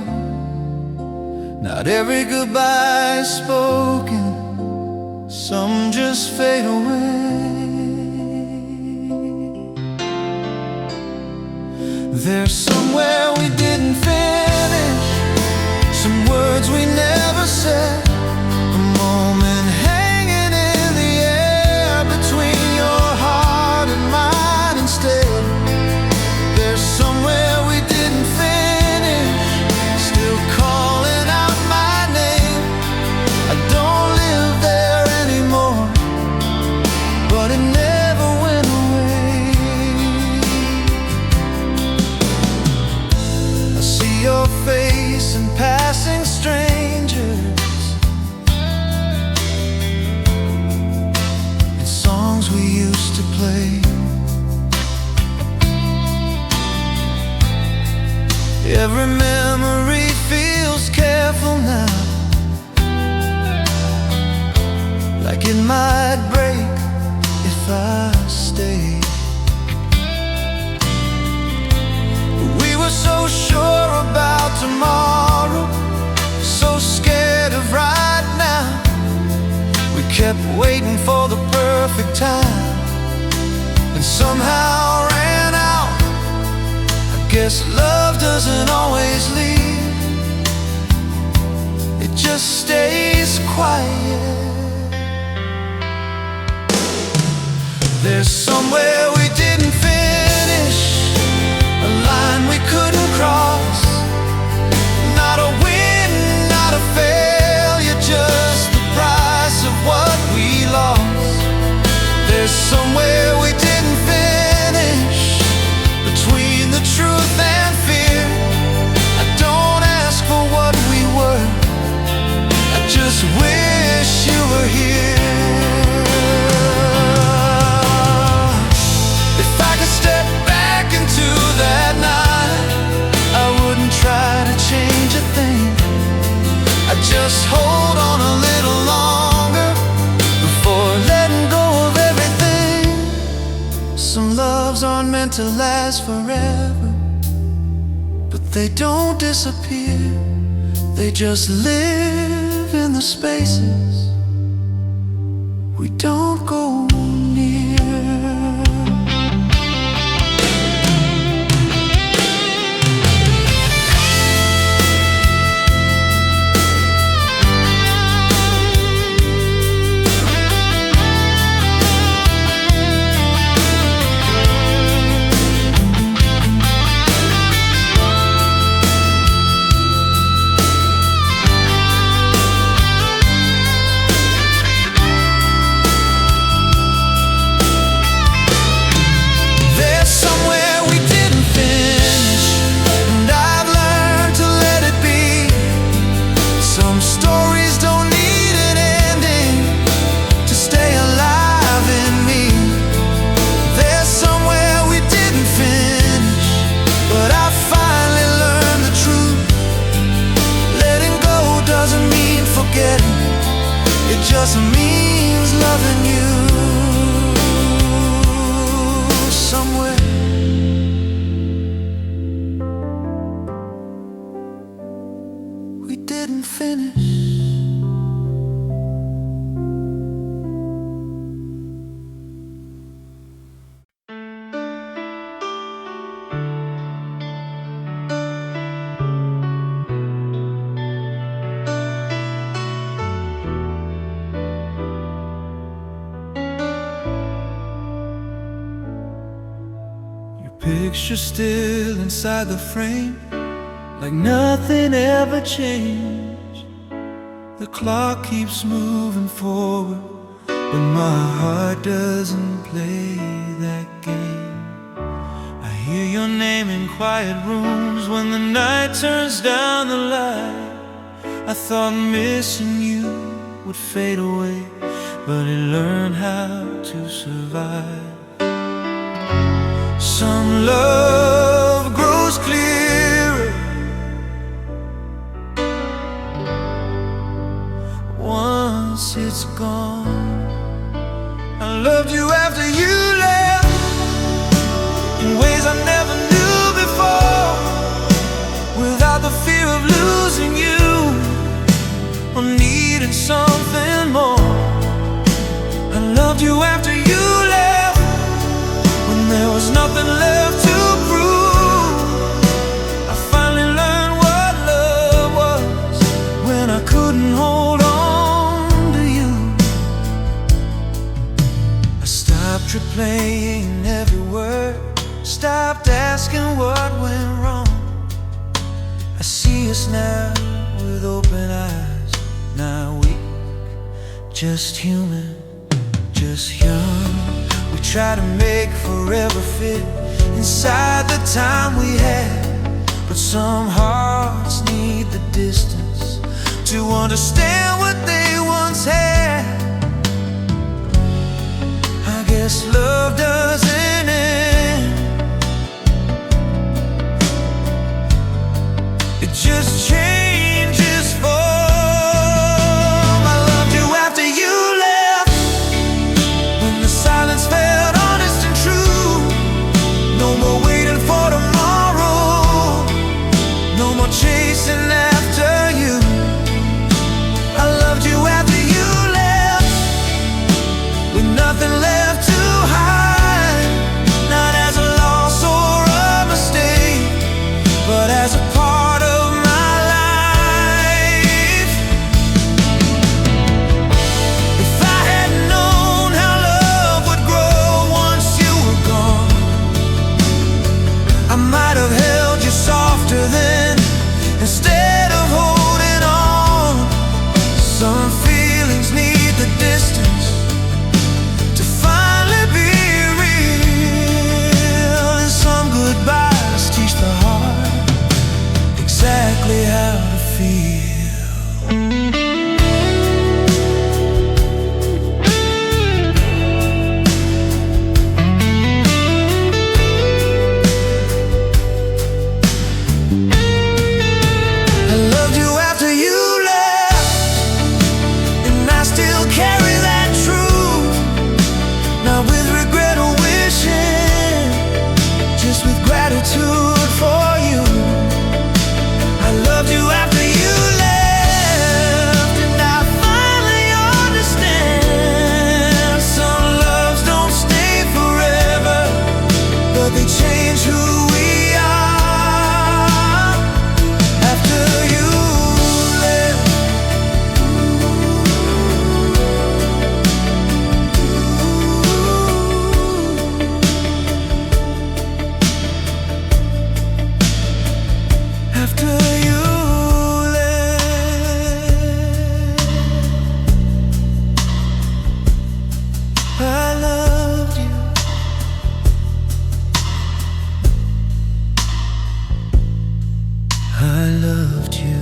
Not every goodbye is spoken, some just fade away. There's somewhere we didn't finish, some words we never said, a moment hanging in the air between your heart and mine instead. There's somewhere we didn't finish, still calling out my name. I don't live there anymore, but it never went away. I see your face in passing strangers, in songs we used to play. Every memory feels careful now, like it might break if I stay. We were so sure about tomorrow, so scared of right now. We kept waiting for the perfect time, and somehow ran out. I guess love doesn't always leave, it just stays quiet. There's somewhere we didn't finish, a line we couldn't cross. Not a win, not a failure, just the price of what we lost. There's somewhere we didn't finish, between the truth and fear. I don't ask for what we were, I just wish you were here. Step back into that night, I wouldn't try to change a thing. I'd just hold on a little longer before letting go of everything. Some loves aren't meant to last forever, but they don't disappear, they just live in the spaces we don't go near. It just means loving you somewhere. We didn't finish. Picture still inside the frame, like nothing ever changed. The clock keeps moving forward, but my heart doesn't play that game. I hear your name in quiet rooms when the night turns down the light. I thought missing you would fade away, but it learned how to survive. Some love grows clearer once it's gone. I loved you after you left in ways I never knew before, without the fear of losing you or needing something more. I loved you after you left, when there was nothing left to prove. replaying every word. Stopped asking what went wrong. I see us now with open eyes, not weak, just human, just young. We try to make forever fit inside the time we had, but some hearts need the distance to understand what they once had. I guess love doesn't end, it just changes form. I loved you after you left, when the silence felt honest and true. No more waiting for tomorrow, no more chasing after you. I loved you after you left, with nothing left to hide. Not as a loss or a mistake, but as a part of my life. If I had known how love would grow once you were gone, I might have held you softer then, instead of holding on. Some feelings need the distance to finally be real, and some goodbyes teach the heart exactly how to feel. I loved you after you left, and I still carry that truth. Not with regret or wishing, just with gratitude for you. I loved you after you left, and I finally understand. Some loves don't stay forever, but they change who we are after you left. After you left, I loved you. I loved you.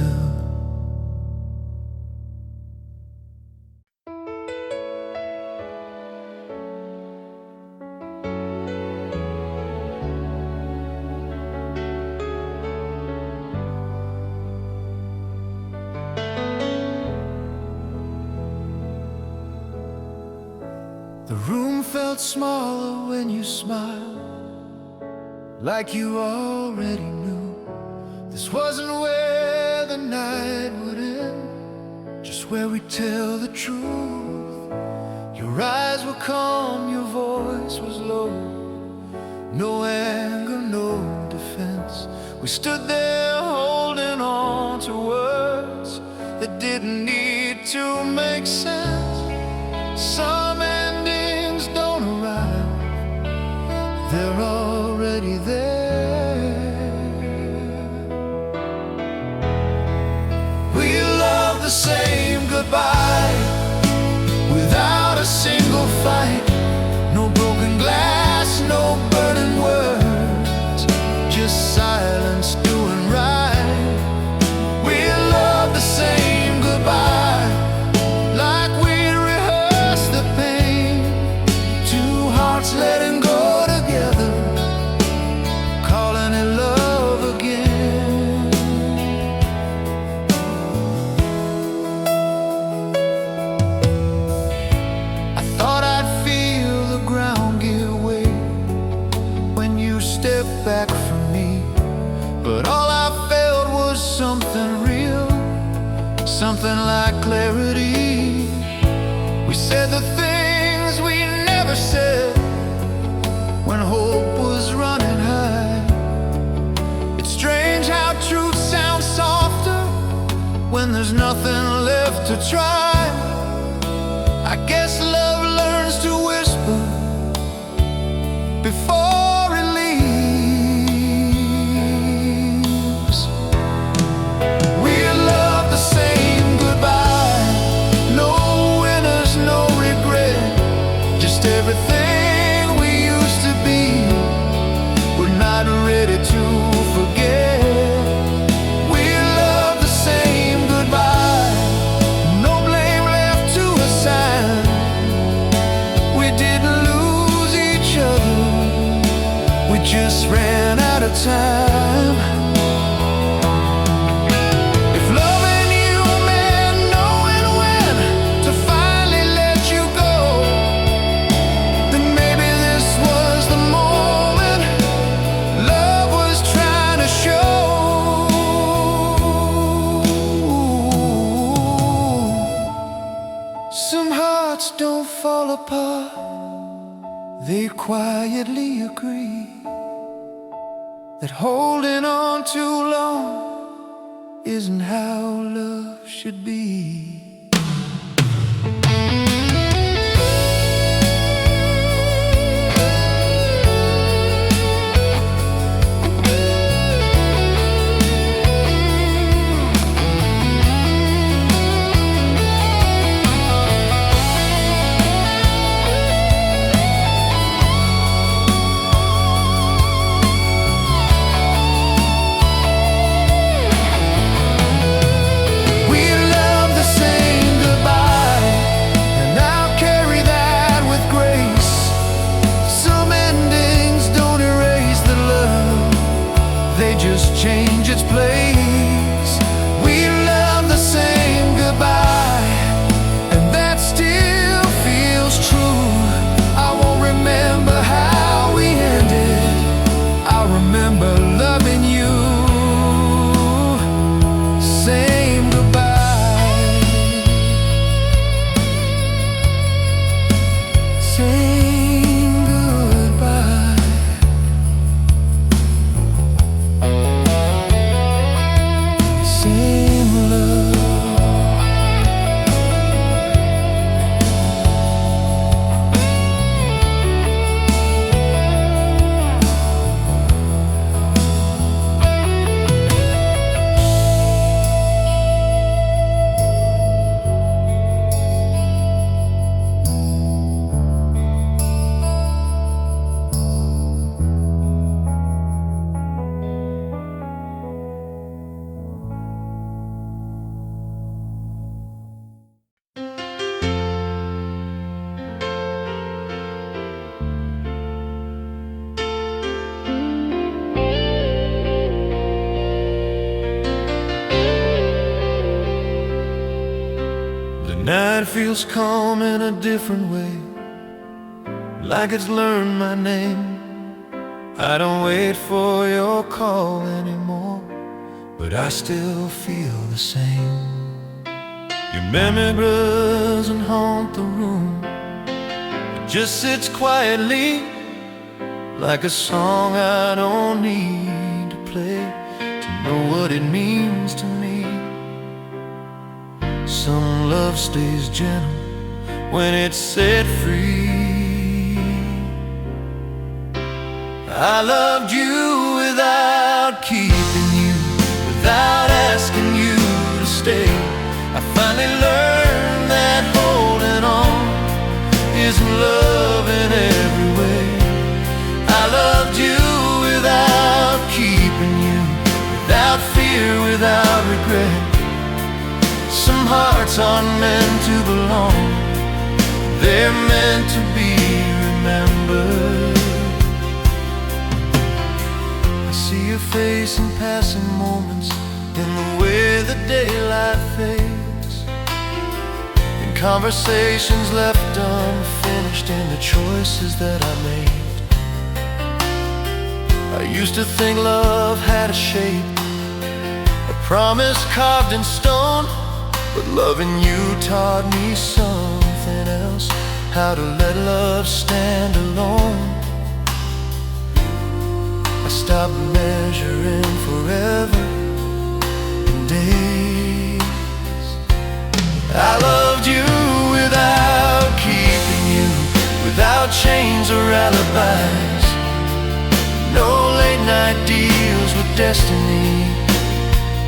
The room felt smaller when you smiled, like you already knew this wasn't where the night would end, just where we tell the truth. Your eyes were calm, your voice was low, no anger, no defense. We stood there holding on to words that didn't need to make sense. Some endings don't arrive, they're already there. We love the same goodbye, without a single fight. No broken glass, no burning words, just silence doing right. We love the same goodbye, like we rehearsed the pain. Two hearts letting go together, calling it love again. I thought I'd feel the ground give way when you stepped back from me, but all I felt was something real, something like clarity. We said the things we never said when hope was running high. It's strange how truth sounds softer when there's nothing left to try. I guess love learns to whisper before it leaves. We'll love the same goodbye. No winners, no regret. Just everything we used to be. We're not ready to forget. We'll love the same goodbye. No blame left to assign. We didn't lose each other. We just ran out of time. If loving you meant knowing when to finally let you go, then maybe this was the moment love was trying to show. Some hearts don't fall apart, they quietly agree that holding on too long isn't how love should be. Change its place. We love the same goodbye, and that still feels true. I won't remember how we ended. I remember loving you. Same goodbye. Same goodbye. Same love. The night feels calm in a different way, like it's learned my name. I don't wait for your call anymore, but I still feel the same. Your memory doesn't haunt the room, it just sits quietly, like a song I don't need to play to know what it means to me. Some love stays gentle when it's set free. I loved you without keeping you, without asking you to stay. I finally learned that holding on isn't love in every way. I loved you without keeping you, without fear, without regret. Some hearts aren't meant to belong, they're meant to be remembered. I see your face in passing moments, in the way the daylight fades, in conversations left unfinished, in the choices that I made. I used to think love had a shape, a promise carved in stone, but loving you taught me something else, how to let love stand alone. I stopped measuring forever in days. I loved you without keeping you, without chains or alibis. No late night deals with destiny,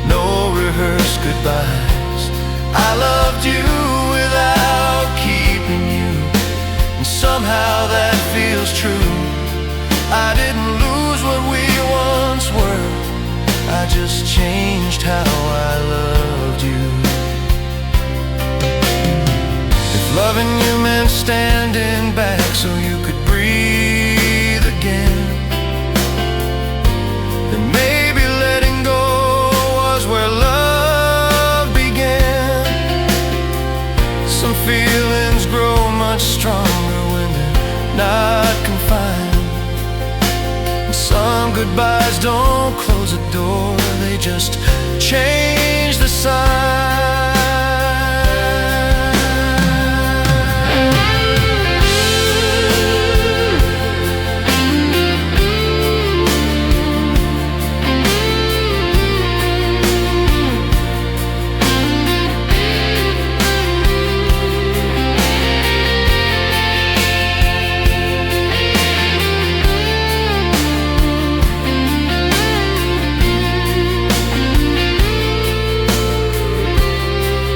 no rehearsed goodbyes. I loved you without keeping you, and somehow that feels true. I didn't lose what we once were, I just changed how I loved you. If loving you meant standing back so you could breathe again, then maybe letting go was where love began. Some feelings grow much stronger when they're not confined. Some goodbyes don't close a door, they just change the sign.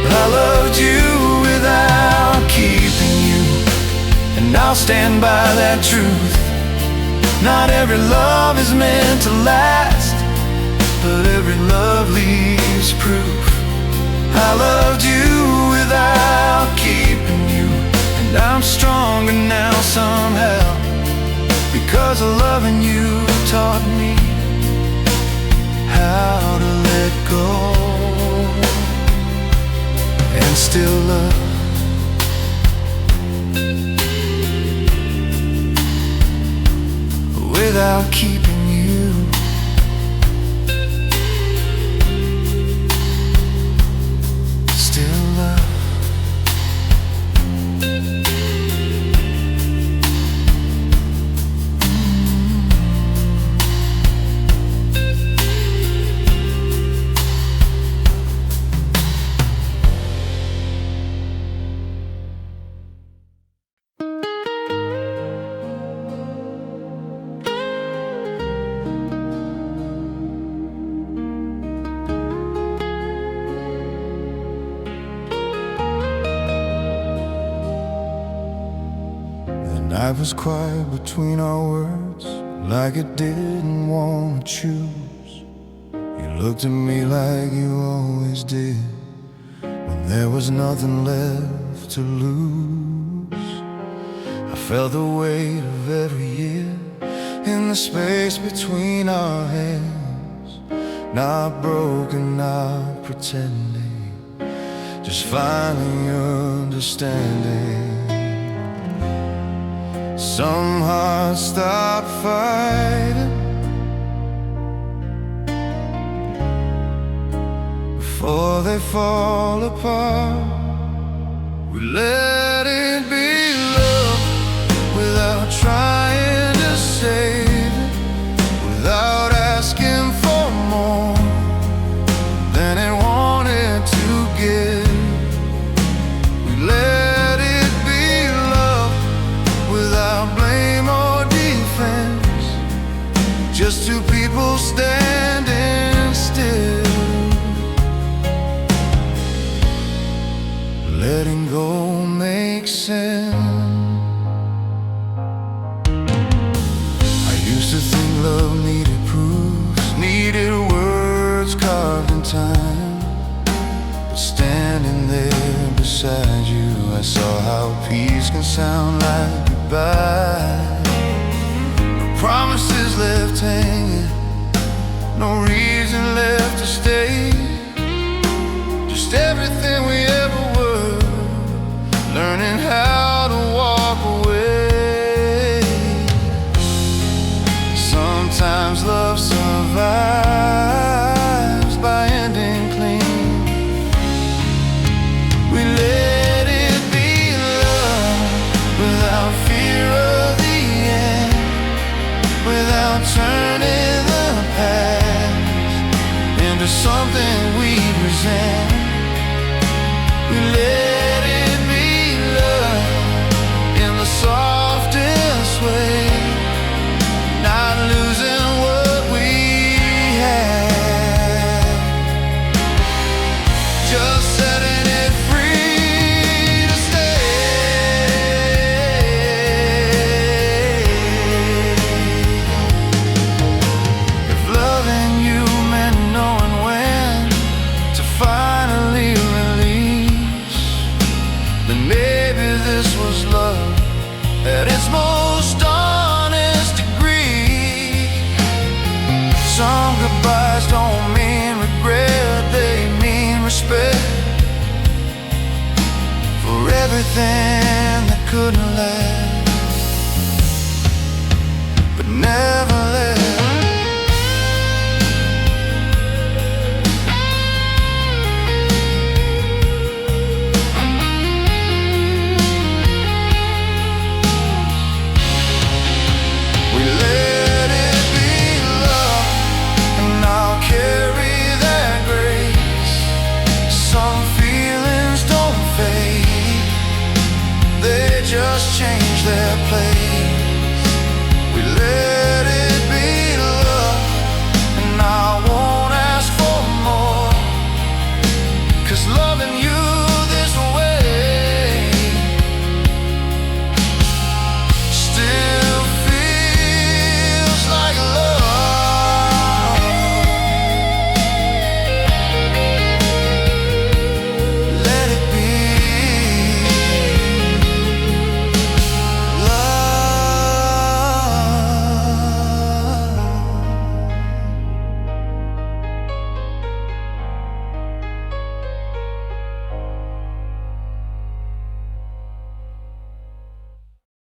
I loved you without keeping you, and I'll stand by that truth. Not every love is meant to last, but every love leaves proof. I loved you without keeping you, and I'm stronger now somehow, because of loving you taught me how to let go and still love. Without keeping you, still love. I was quiet between our words, like it didn't want to choose. You looked at me like you always did, when there was nothing left to lose. I felt the weight of every year in the space between our hands, not broken, not pretending, just finally understanding. Some hearts stop fighting before they fall apart. We let it be love without trying to save it, without asking for more than it wanted to give. We let it be love without blame or defense, just two people standing still. Letting go makes sense. I used to think love needed proofs, needed words carved in time, but standing there beside you, I saw how peace can sound like goodbye. No promises left hanging, no reason left to stay, just everything we ever were, learning how to walk away. Sometimes love survives by ending clean. We let it be love without fear of the end, without turning the past into something we resent. We let it be love in the softest way, not losing wouldn't last. But now